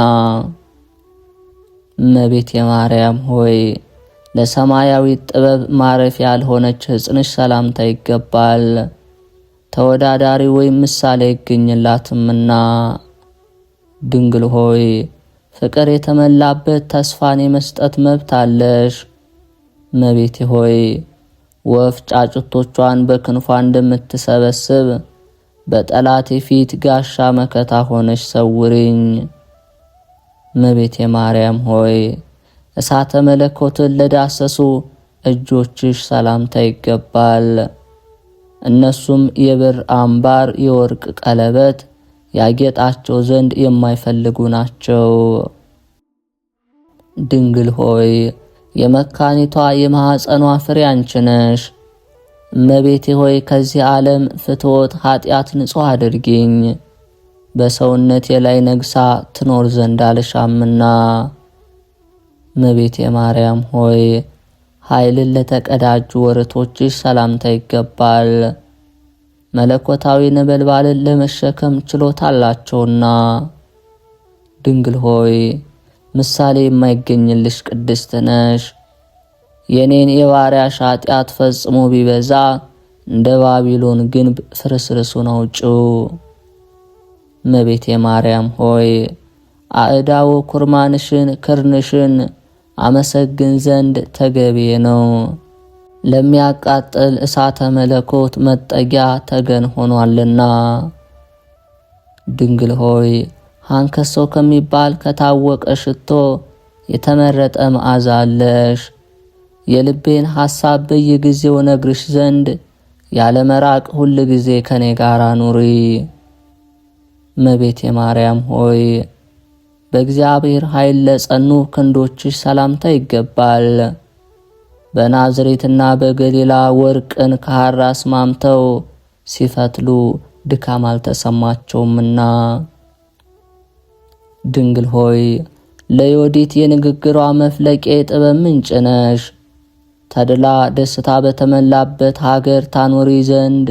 እመቤቴ ማርያም ሆይ ለሰማያዊ ጥበብ ማረፊያ ያልሆነች ሕፅንሽ ሰላምታ ይገባል። ተወዳዳሪ ወይም ምሳሌ ይገኝላትምና። ድንግል ሆይ ፍቅር የተመላበት ተስፋን የመስጠት መብት አለሽ። እመቤቴ ሆይ ወፍ ጫጩቶቿን በክንፏ እንደምትሰበስብ በጠላቴ ፊት ጋሻ መከታ ሆነሽ ሰውሪኝ። እመቤቴ ማርያም ሆይ እሳተ መለኮትን ለዳሰሱ እጆችሽ ሰላምታ ይገባል። እነሱም የብር አምባር፣ የወርቅ ቀለበት ያጌጣቸው ዘንድ የማይፈልጉ ናቸው። ድንግል ሆይ የመካኒቷ የማኅፀኗ ፍሬ አንቺ ነሽ። እመቤቴ ሆይ ከዚህ ዓለም ፍትወት ኃጢአት ንጹሕ አድርጊኝ፣ በሰውነቴ ላይ ነግሳ ትኖር ዘንድ አልሻምና። እመቤቴ ማርያም ሆይ ኃይልን ለተቀዳጁ ወርቶችሽ ሰላምታ ይገባል። መለኮታዊ ነበልባልን ለመሸከም ችሎታ አላቸውና። ድንግል ሆይ ምሳሌ የማይገኝልሽ ቅድስት ነሽ። የኔን የባሪያሽ ኃጢአት ፈጽሞ ቢበዛ እንደ ባቢሎን ግንብ ፍርስርሱን አውጪው። እመቤቴ ማርያም ሆይ አእዳው ኩርማንሽን ክርንሽን አመሰግን ዘንድ ተገቢ ነው። ለሚያቃጥል እሳተ መለኮት መጠጊያ ተገን ሆኗልና። ድንግል ሆይ ሃንከሶ ከሚባል ከታወቀ ሽቶ የተመረጠ መዓዛ አለሽ። የልቤን ሐሳብ በየጊዜው ነግርሽ ዘንድ ያለ መራቅ ሁል ጊዜ ከኔ ጋር ኑሪ። እመቤቴ ማርያም ሆይ በእግዚአብሔር ኃይል ለጸኑ ክንዶችሽ ሰላምታ ይገባል። በናዝሬትና በገሊላ ወርቅን ከሐር አስማምተው ሲፈትሉ ድካም አልተሰማቸውምና። ድንግል ሆይ ለዮዲት የንግግሯ መፍለቂያ የጥበብ ምንጭ ነሽ። ተድላ ደስታ በተመላበት ሀገር ታኖሪ ዘንድ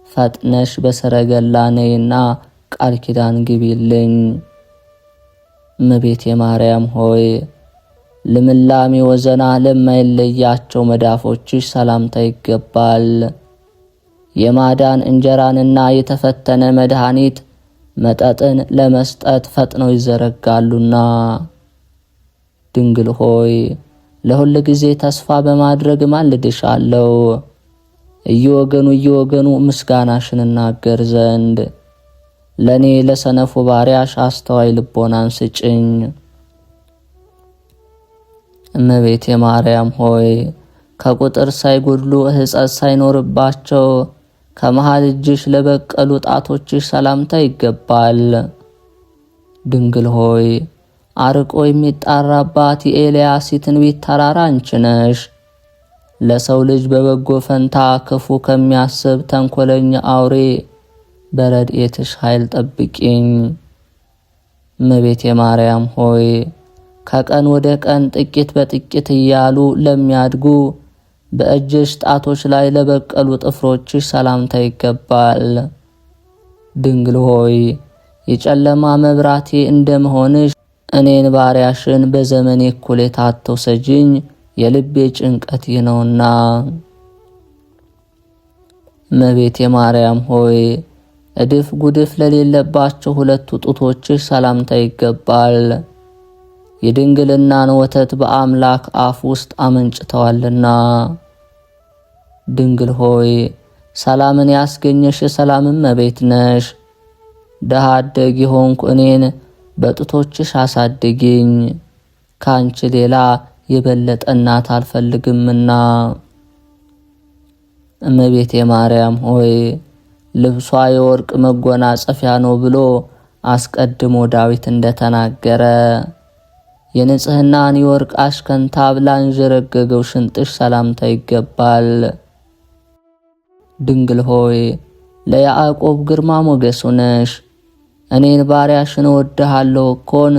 ፈጥነሽ በሰረገላ ነይና ቃል ኪዳን ግቢልኝ። እመቤቴ ማርያም ሆይ ልምላሜ ወዘና ለማይለያቸው መዳፎችሽ ሰላምታ ይገባል። የማዳን እንጀራንና የተፈተነ መድኃኒት መጠጥን ለመስጠት ፈጥነው ይዘረጋሉና። ድንግል ሆይ ለሁል ጊዜ ተስፋ በማድረግ ማልድሻለሁ፣ እየወገኑ ምስጋናሽን እናገር ዘንድ ለኔ ለሰነፉ ባሪያሽ አስተዋይ ልቦናን ስጭኝ። እመቤቴ ማርያም ሆይ ከቁጥር ሳይጎድሉ ሕጸት ሳይኖርባቸው ከመሃል እጅሽ ለበቀሉ ጣቶችሽ ሰላምታ ይገባል። ድንግል ሆይ አርቆ የሚጣራባት የኤልያስ የትንቢት ተራራ አንቺ ነሽ። ለሰው ልጅ በበጎ ፈንታ ክፉ ከሚያስብ ተንኮለኛ አውሬ በረድኤትሽ ኃይል ጠብቂኝ። እመቤቴ ማርያም ሆይ ከቀን ወደ ቀን ጥቂት በጥቂት እያሉ ለሚያድጉ በእጅሽ ጣቶች ላይ ለበቀሉ ጥፍሮችሽ ሰላምታ ይገባል። ድንግል ሆይ የጨለማ መብራቴ እንደመሆንሽ እኔን ባሪያሽን በዘመኔ እኩሌታ አትውሰጂኝ፣ የልቤ ጭንቀት ይህ ነውና። እመቤቴ ማርያም ሆይ እድፍ ጉድፍ ለሌለባቸው ሁለቱ ጡቶችሽ ሰላምታ ይገባል። የድንግልናን ወተት በአምላክ አፍ ውስጥ አመንጭተዋልና። ድንግል ሆይ ሰላምን ያስገኘሽ የሰላም እመቤት ነሽ። ደሃ አደግ የሆንኩ እኔን በጡቶችሽ አሳድጊኝ። ካንቺ ሌላ የበለጠ እናት አልፈልግምና። እመቤቴ ማርያም ሆይ ልብሷ የወርቅ መጎናጸፊያ ነው ብሎ አስቀድሞ ዳዊት እንደተናገረ የንጽህናን የወርቅ አሽከንታብ ላንዠረገገው ሽንጥሽ ሰላምታ ይገባል። ድንግል ሆይ ለያዕቆብ ግርማ ሞገሱ ነሽ። እኔን ባሪያሽን እወድሃለሁ እኮን፣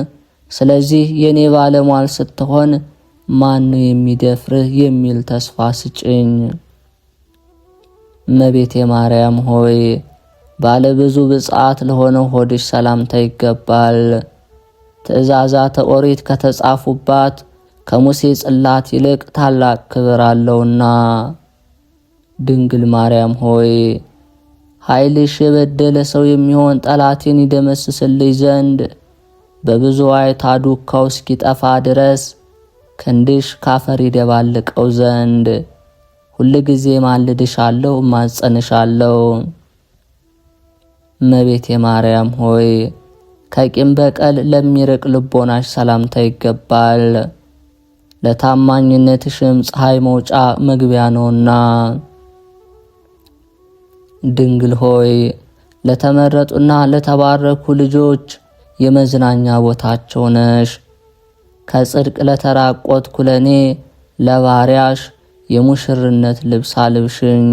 ስለዚህ የኔ ባለሟል ስትሆን ማን የሚደፍርህ የሚል ተስፋ ስጭኝ። እመቤቴ ማርያም ሆይ ባለ ብዙ ብጽዓት ለሆነው ሆድሽ ሰላምታ ይገባል። ትእዛዛተ ኦሪት ከተጻፉባት ከሙሴ ጽላት ይልቅ ታላቅ ክብር አለውና። ድንግል ማርያም ሆይ ኃይልሽ የበደለ ሰው የሚሆን ጠላቴን ይደመስስልኝ ዘንድ በብዙ ዋይታ ዱካው እስኪጠፋ ድረስ ክንድሽ ካፈር ይደባልቀው ዘንድ ሁል ጊዜ ማልድሻለሁ፣ ማጸንሻለሁ። እመቤቴ ማርያም ሆይ ከቂም በቀል ለሚርቅ ልቦናሽ ሰላምታ ይገባል። ለታማኝነትሽም ፀሐይ መውጫ መግቢያ ነውና። ድንግል ሆይ ለተመረጡና ለተባረኩ ልጆች የመዝናኛ ቦታቸው ነሽ። ከጽድቅ ለተራቆትኩ ለኔ ለባሪያሽ የሙሽርነት ልብስ አልብሽኝ።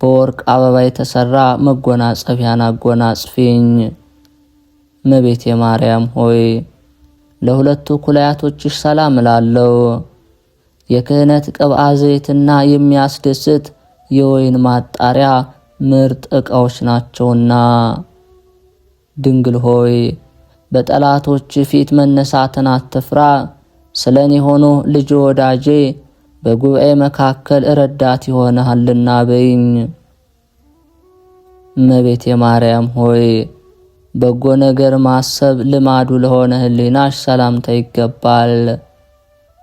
በወርቅ አበባ የተሰራ መጎናጸፊያን አጎናጽፊኝ። እመቤቴ ማርያም ሆይ ለሁለቱ ኩላያቶችሽ ሰላም እላለሁ። የክህነት ቅብአ ዘይትና የሚያስደስት የወይን ማጣሪያ ምርጥ ዕቃዎች ናቸውና። ድንግል ሆይ በጠላቶች ፊት መነሳትን አትፍራ። ስለኔ ሆኖ ልጅ ወዳጄ በጉባኤ መካከል ረዳት ይሆናልና በይኝ። እመቤቴ ማርያም ሆይ በጎ ነገር ማሰብ ልማዱ ለሆነ ሕሊናሽ ሰላምታ ይገባል።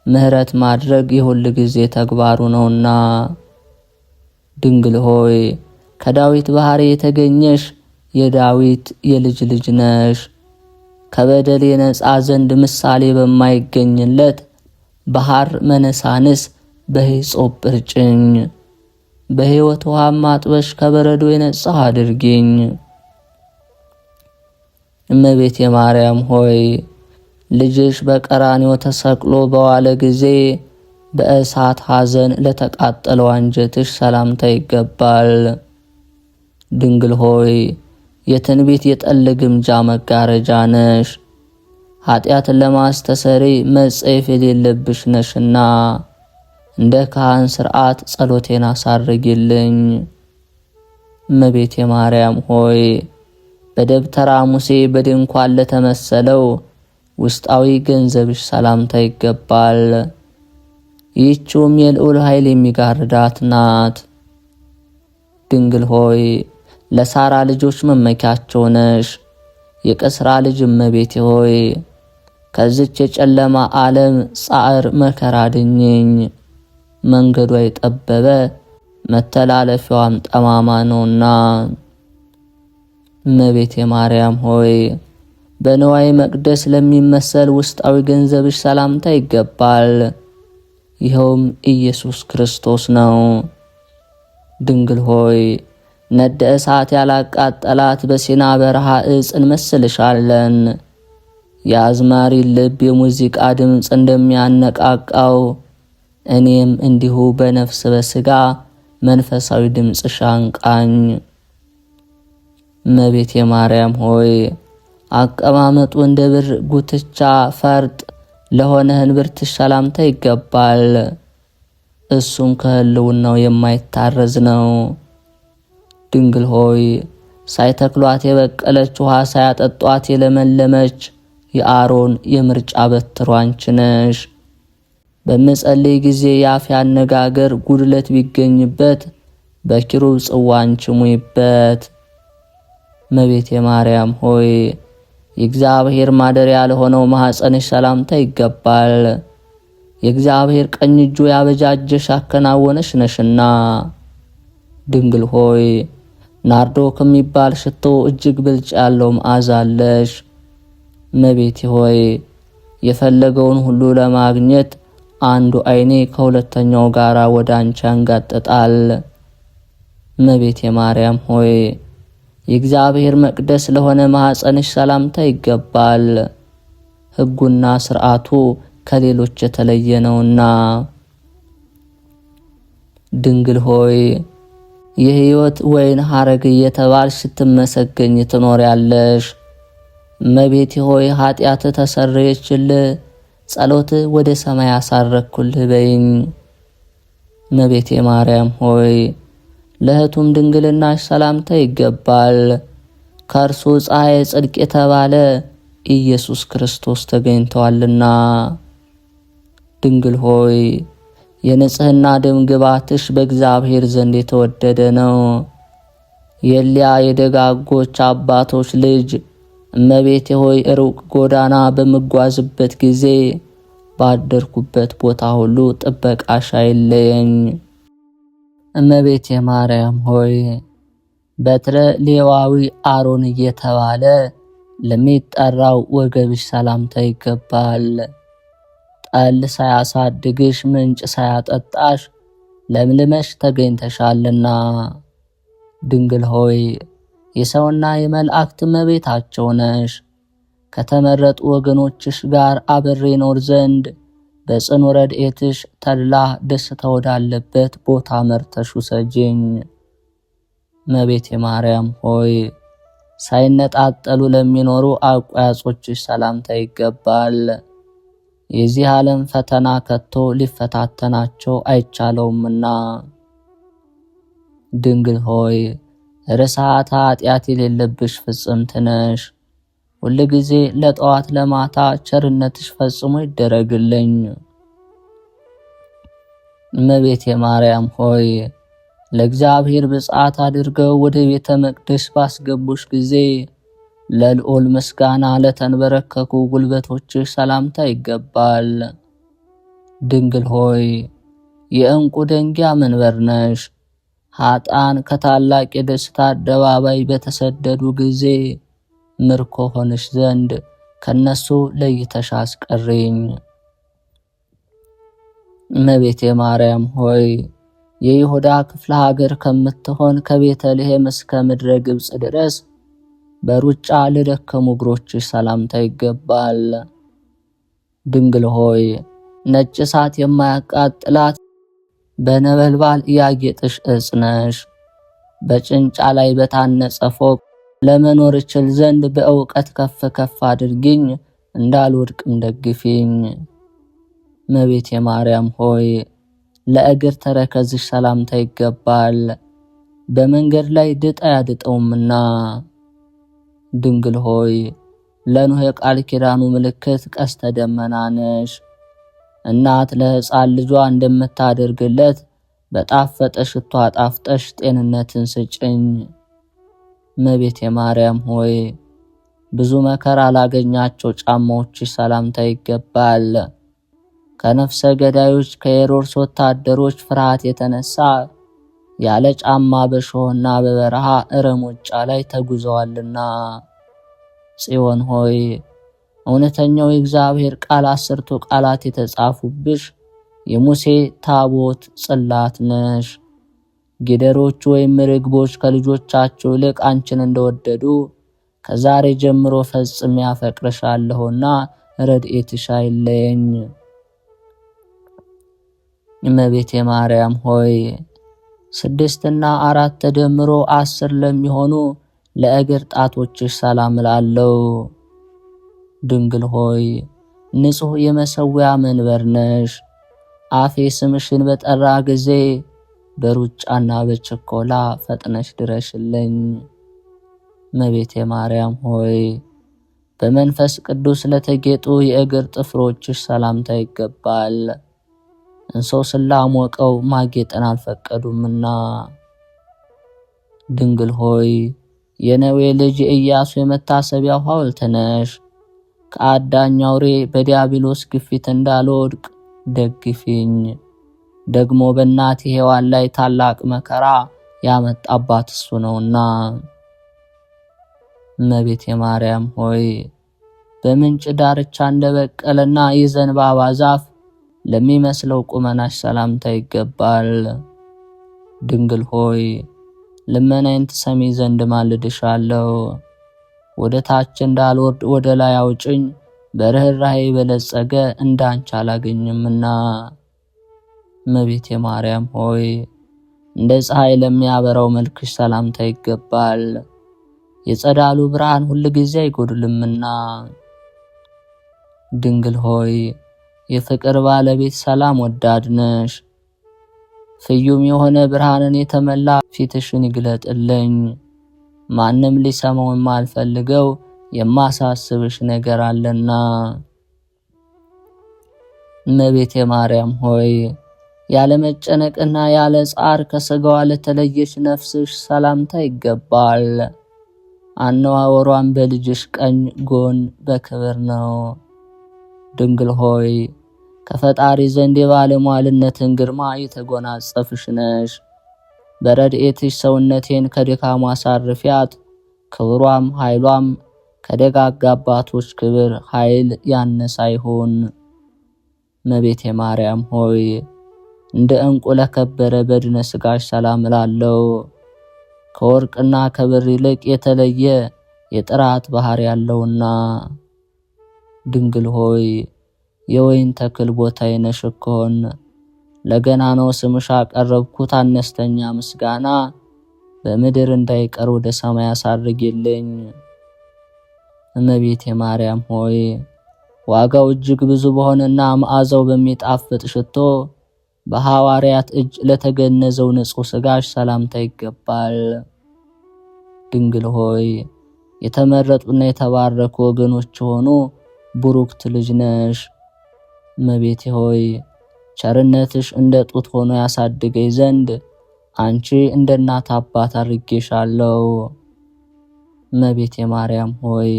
ምሕረት ማድረግ የሁል ጊዜ ተግባሩ ነውና። ድንግል ሆይ ከዳዊት ባሕሪ የተገኘሽ የዳዊት የልጅ ልጅ ነሽ። ከበደል የነጻ ዘንድ ምሳሌ በማይገኝለት ባህር መነሳንስ በሂሶጵ እርጭኝ። በሕይወት ውሃም አጥበሽ ከበረዶ የነጻህ አድርጊኝ። እመቤቴ ማርያም ሆይ ልጅሽ በቀራንዮ ተሰቅሎ በዋለ ጊዜ በእሳት ሐዘን ለተቃጠለው አንጀትሽ ሰላምታ ይገባል። ድንግል ሆይ የትንቢት የጠል ግምጃ መጋረጃ ነሽ። ኃጢአትን ለማስተሰሪ መጸየፍ የሌለብሽ ነሽና እንደ ካህን ሥርዓት ጸሎቴን አሳርጊልኝ። እመቤቴ ማርያም ሆይ በደብተራ ሙሴ በድንኳን ለተመሰለው ውስጣዊ ገንዘብሽ ሰላምታ ይገባል። ይህችውም የልዑል ኃይል የሚጋርዳት ናት። ድንግል ሆይ ለሳራ ልጆች መመኪያቸው ነሽ። የቀስራ ልጅ እመቤቴ ሆይ ከዚች የጨለማ ዓለም ጻዕር መከራ አድኝኝ። መንገዷ የጠበበ መተላለፊያዋም ጠማማ ነውና። እመቤቴ ማርያም ሆይ በንዋይ መቅደስ ለሚመሰል ውስጣዊ ገንዘብሽ ሰላምታ ይገባል። ይኸውም ኢየሱስ ክርስቶስ ነው። ድንግል ሆይ ነደ እሳት ያላቃጠላት በሲና በረሃ ዕፅ እንመስልሻለን። የአዝማሪ ልብ የሙዚቃ ድምፅ እንደሚያነቃቃው እኔም እንዲሁ በነፍስ በሥጋ መንፈሳዊ ድምፅሽ አንቃኝ። እመቤቴ ማርያም ሆይ አቀማመጡ እንደ ብር ጉትቻ ፈርጥ ለሆነ እንብርትሽ ሰላምታ ይገባል። እሱም ከህልውናው የማይታረዝ ነው። ድንግል ሆይ ሳይተክሏት የበቀለች ውሃ ሳያጠጧት የለመለመች የአሮን የምርጫ በትሩ አንቺ ነሽ። በምጸልይ ጊዜ የአፌ አነጋገር ጉድለት ቢገኝበት በኪሩብ ጽዋ አንቺ ሙይበት። እመቤቴ ማርያም ሆይ የእግዚአብሔር ማደሪያ ለሆነው ማኅፀንሽ ሰላምታ ይገባል። የእግዚአብሔር ቀኝ እጁ ያበጃጀሽ አከናወነሽ ነሽና። ድንግል ሆይ ናርዶ ከሚባል ሽቶ እጅግ ብልጭ ያለው መዓዛ አለሽ። እመቤቴ ሆይ የፈለገውን ሁሉ ለማግኘት አንዱ ዓይኔ ከሁለተኛው ጋር ወደ አንቺ ያንጋጥጣል። እመቤቴ ማርያም ሆይ የእግዚአብሔር መቅደስ ለሆነ ማኅፀንሽ ሰላምታ ይገባል። ሕጉና ሥርዓቱ ከሌሎች የተለየ ነውና። ድንግል ሆይ የሕይወት ወይን ሐረግ እየተባልሽ ስትመሰገኝ ትኖሪያለሽ። እመቤቴ ሆይ ኃጢአት ተሰረየችልህ፣ ጸሎት ወደ ሰማይ አሳረግኩልህ በይኝ። እመቤቴ ማርያም ሆይ ለእህቱም ድንግልናሽ ሰላምታ ይገባል። ከእርሱ ፀሐይ ጽድቅ የተባለ ኢየሱስ ክርስቶስ ተገኝተዋልና። ድንግል ሆይ የንጽሕና ደም ግባትሽ በእግዚአብሔር ዘንድ የተወደደ ነው። የሊያ የደጋጎች አባቶች ልጅ እመቤቴ ሆይ ሩቅ ጎዳና በምጓዝበት ጊዜ ባደርኩበት ቦታ ሁሉ ጥበቃሽ አይለየኝ። እመቤቴ ማርያም ሆይ በትረ ሌዋዊ አሮን እየተባለ ለሚጠራው ወገብሽ ሰላምታ ይገባል። ጠል ሳያሳድግሽ ምንጭ ሳያጠጣሽ ለምልመሽ ተገኝተሻልና። ድንግል ሆይ የሰውና የመላእክት እመቤታቸው ነሽ። ከተመረጡ ወገኖችሽ ጋር አብሬ ኖር ዘንድ በጽኑ ረድኤትሽ ተድላ ደስታ ወዳለበት ቦታ መርተሽ ውሰጂኝ። እመቤቴ ማርያም ሆይ ሳይነጣጠሉ ለሚኖሩ አቋያጾችሽ ሰላምታ ይገባል። የዚህ ዓለም ፈተና ከቶ ሊፈታተናቸው አይቻለውምና። ድንግል ሆይ ርሥዓተ ኃጢአት የሌለብሽ ፍጽምት ነሽ። ሁል ጊዜ ለጠዋት ለማታ ቸርነትሽ ፈጽሞ ይደረግልኝ። እመቤቴ ማርያም ሆይ ለእግዚአብሔር ብፅዓት አድርገው ወደ ቤተ መቅደስ ባስገቡሽ ጊዜ ለልዑል ምስጋና ለተንበረከኩ ጉልበቶችሽ ሰላምታ ይገባል። ድንግል ሆይ የዕንቁ ደንጊያ መንበር ነሽ። ኃጥአን ከታላቅ የደስታ አደባባይ በተሰደዱ ጊዜ ምርኮ ሆንሽ ዘንድ ከነሱ ለይተሽ አስቀሪኝ። እመቤቴ ማርያም ሆይ የይሁዳ ክፍለ ሀገር ከምትሆን ከቤተልሔም እስከ ምድረ ግብጽ ድረስ በሩጫ ለደከሙ እግሮችሽ ሰላምታ ይገባል። ድንግል ሆይ ነጭ እሳት የማያቃጥላት በነበልባል ያጌጥሽ ዕፅ ነሽ። በጭንጫ ላይ በታነጸ ፎቅ ለመኖር እችል ዘንድ በእውቀት ከፍ ከፍ አድርጊኝ፣ እንዳልወድቅም ደግፊኝ። እመቤቴ ማርያም ሆይ ለእግር ተረከዝሽ ሰላምታ ይገባል፣ በመንገድ ላይ ድጥ አያድጠውምና። ድንግል ሆይ ለኖህ የቃል ኪዳኑ ምልክት ቀስተ ደመና ነሽ። እናት ለሕፃን ልጇ እንደምታደርግለት በጣፈጠ ሽቶ አጣፍጠሽ ጤንነትን ስጭኝ። እመቤቴ ማርያም ሆይ ብዙ መከራ ላገኛቸው ጫማዎችሽ ሰላምታ ይገባል። ከነፍሰ ገዳዮች ከሄሮድስ ወታደሮች ፍርሃት የተነሳ ያለ ጫማ በሾህና በበረሃ እረሞጫ ላይ ተጉዘዋልና። ጽዮን ሆይ እውነተኛው የእግዚአብሔር ቃል 10ቱ ቃላት የተጻፉብሽ የሙሴ ታቦት ጽላት ነሽ። ጊደሮች ወይም ርግቦች ከልጆቻቸው ይልቅ አንቺን እንደወደዱ ከዛሬ ጀምሮ ፈጽሜ አፈቅርሻለሁና ረድኤትሽ አይለየኝ። እመቤቴ ማርያም ሆይ 6 እና 4 ተደምሮ 10 ለሚሆኑ ለእግር ጣቶችሽ ሰላም እላለሁ። ድንግል ሆይ ንጹሕ የመሠዊያ መንበር ነሽ። አፌ ስምሽን በጠራ ጊዜ በሩጫና በችኮላ ፈጥነሽ ድረሽልኝ። እመቤቴ ማርያም ሆይ በመንፈስ ቅዱስ ለተጌጡ የእግር ጥፍሮችሽ ሰላምታ ይገባል። እንሶስላ ሞቀው ማጌጥን አልፈቀዱምና። ድንግል ሆይ የነዌ ልጅ ኢያሱ የመታሰቢያው ሐውልት ነሽ። ከአዳኝ አውሬ በዲያብሎስ ግፊት እንዳልወድቅ ደግፊኝ። ደግሞ በእናቴ ሔዋን ላይ ታላቅ መከራ ያመጣባት እሱ ነውና። እመቤቴ ማርያም ሆይ በምንጭ ዳርቻ እንደበቀለና የዘንባባ ዛፍ ለሚመስለው ቁመናሽ ሰላምታ ይገባል። ድንግል ሆይ ልመናዬን ትሰሚ ዘንድ ማልድሻለሁ። ወደ ታች እንዳልወርድ ወደ ላይ አውጭኝ፣ በርኅራኄ የበለጸገ እንዳንቺ አላገኝምና። እመቤቴ ማርያም ሆይ እንደ ፀሐይ ለሚያበራው መልክሽ ሰላምታ ይገባል። የጸዳሉ ብርሃን ሁል ጊዜ አይጎድልምና። ድንግል ሆይ የፍቅር ባለቤት ሰላም ወዳድ ነሽ። ፍዩም የሆነ ብርሃንን የተመላ ፊትሽን ይግለጥልኝ። ማንም ሊሰማው የማልፈልገው የማሳስብሽ ነገር አለና። እመቤቴ ማርያም ሆይ ያለ መጨነቅና ያለ ጻር ከሥጋዋ ለተለየች ነፍስሽ ሰላምታ ይገባል። አነዋወሯን በልጅሽ ቀኝ ጎን በክብር ነው። ድንግል ሆይ ከፈጣሪ ዘንድ የባለሟልነትን ግርማ የተጎናጸፍሽ ነሽ። በረድኤትሽ ሰውነቴን ከድካሟ አሳርፊያት፣ ክብሯም ኃይሏም ከደጋግ አባቶች ክብር ኃይል ያነሰ አይሁን። እመቤቴ ማርያም ሆይ እንደ ዕንቁ ለከበረ በድነ ሥጋሽ ሰላም እላለሁ። ከወርቅና ከብር ይልቅ የተለየ የጥራት ባህር ያለውና። ድንግል ሆይ የወይን ተክል ቦታዬ ነሽ እኮን። ለገናናው ስምሽ አቀረብኩት አነስተኛ ምስጋና፣ በምድር እንዳይቀር ወደ ሰማይ አሳርጊልኝ። እመቤቴ ማርያም ሆይ ዋጋው እጅግ ብዙ በሆነና መዓዛው በሚጣፍጥ ሽቶ በሐዋርያት እጅ ለተገነዘው ንጹሕ ሥጋሽ ሰላምታ ይገባል። ድንግል ሆይ የተመረጡና የተባረኩ ወገኖች ሆኑ ቡሩክት ልጅ ነሽ። እመቤቴ ሆይ ቸርነትሽ እንደ ጡት ሆኖ ያሳድገኝ ዘንድ አንቺ እንደ እናት አባት አድርጌሻለሁ። እመቤቴ ማርያም ሆይ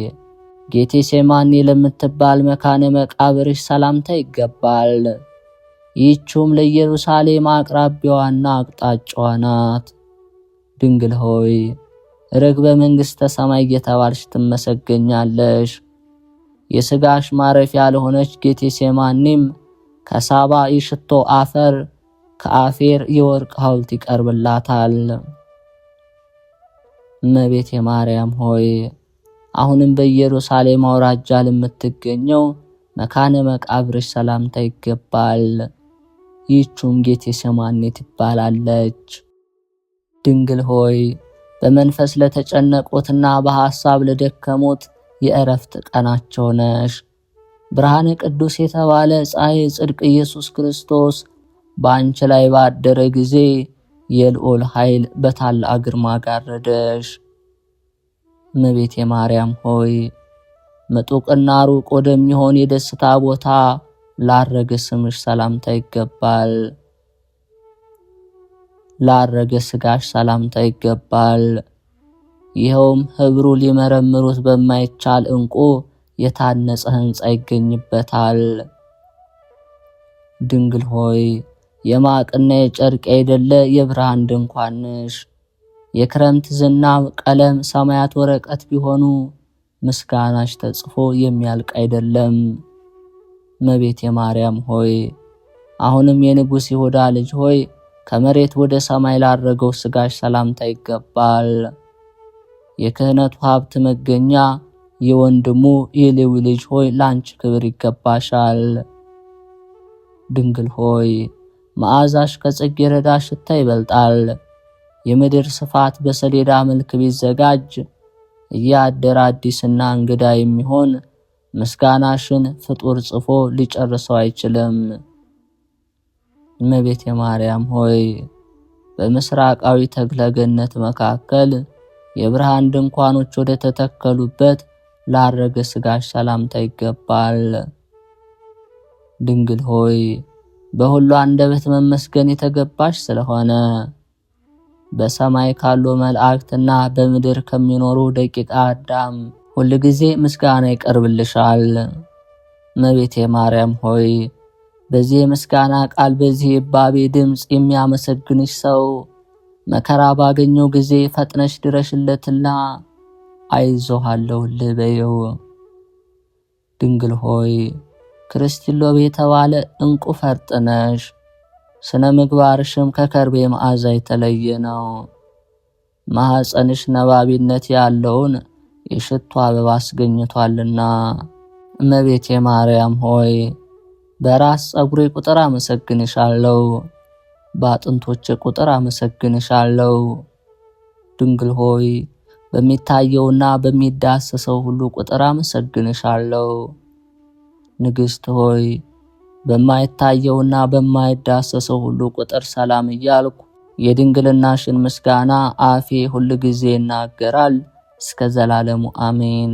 ጌቴሴማኒ ለምትባል መካነ መቃብርሽ ሰላምታ ይገባል። ይህችውም ለኢየሩሳሌም አቅራቢያዋና አቅጣጫዋ ናት። ድንግል ሆይ ርግበ መንግሥተ ሰማይ እየተባልሽ ትመሰገኛለሽ። የሥጋሽ ማረፊያ ለሆነች ጌቴሴማኒም ከሳባ የሽቶ አፈር ከአፌር የወርቅ ሐውልት ይቀርብላታል። እመቤቴ ማርያም ሆይ አሁንም በኢየሩሳሌም አውራጃ ለምትገኘው መካነ መቃብርሽ ሰላምታ ይገባል። ይህችውም ጌቴሴማኒ ትባላለች። ድንግል ሆይ በመንፈስ ለተጨነቁትና በሐሳብ ለደከሙት የእረፍት ቀናቸው ነሽ። ብርሃነ ቅዱስ የተባለ ፀሐይ ጽድቅ ኢየሱስ ክርስቶስ በአንቺ ላይ ባደረ ጊዜ የልዑል ኃይል በታላቅ ግርማ ጋረደሽ። እመቤቴ ማርያም ሆይ ምጡቅና ሩቅ ወደሚሆን የደስታ ቦታ ላረገ ስምሽ ሰላምታ ይገባል። ላረገ ሥጋሽ ሰላምታ ይገባል። ይኸውም ኅብሩ ሊመረምሩት በማይቻል ዕንቁ የታነጸ ሕንፃ ይገኝበታል። ድንግል ሆይ የማቅና የጨርቅ አይደለ የብርሃን ድንኳን ነሽ። የክረምት ዝናብ ቀለም ሰማያት ወረቀት ቢሆኑ ምስጋናሽ ተጽፎ የሚያልቅ አይደለም። እመቤቴ ማርያም ሆይ አሁንም የንጉሥ ይሁዳ ልጅ ሆይ ከመሬት ወደ ሰማይ ላረገው ሥጋሽ ሰላምታ ይገባል። የክህነቱ ሀብት መገኛ የወንድሙ የሌዊ ልጅ ሆይ ላንቺ ክብር ይገባሻል። ድንግል ሆይ መዓዛሽ ከጽጌረዳ ሽታ ይበልጣል። የምድር ስፋት በሰሌዳ መልክ ቢዘጋጅ እያደረ አዲስና እንግዳ የሚሆን ምስጋናሽን ፍጡር ጽፎ ሊጨርሰው አይችልም። እመቤቴ ማርያም ሆይ በምስራቃዊ ተክለ ገነት መካከል የብርሃን ድንኳኖች ወደ ተተከሉበት ላረገ ሥጋሽ ሰላምታ ይገባል። ድንግል ሆይ በሁሉ አንደበት መመስገን የተገባሽ ስለሆነ በሰማይ ካሉ መላእክትና በምድር ከሚኖሩ ደቂቀ አዳም ሁል ጊዜ ምስጋና ይቀርብልሻል። እመቤቴ ማርያም ሆይ በዚህ የምስጋና ቃል በዚህ የባቤ ድምፅ የሚያመሰግንሽ ሰው መከራ ባገኘው ጊዜ ፈጥነሽ ድረሽለትና አይዞህ አለሁልህ በይው። ድንግል ሆይ ክርስቲሎብ የተባለ እንቁ ፈርጥ ነሽ። ስነ ምግባርሽም ከከርቤ መዓዛ የተለየ ነው። ማኅፀንሽ ነባቢነት ያለውን የሽቱ አበባ አስገኝቷልና። እመቤቴ ማርያም ሆይ በራስ ጸጉሬ ቁጥር አመሰግንሻለሁ፣ በአጥንቶቼ ቁጥር አመሰግንሻለሁ። ድንግል ሆይ በሚታየውና በሚዳሰሰው ሁሉ ቁጥር አመሰግንሻለሁ። ንግሥት ሆይ በማይታየውና በማይዳሰሰው ሁሉ ቁጥር ሰላም እያልኩ የድንግልናሽን ምስጋና አፌ ሁል ጊዜ ይናገራል እስከ ዘላለሙ አሜን።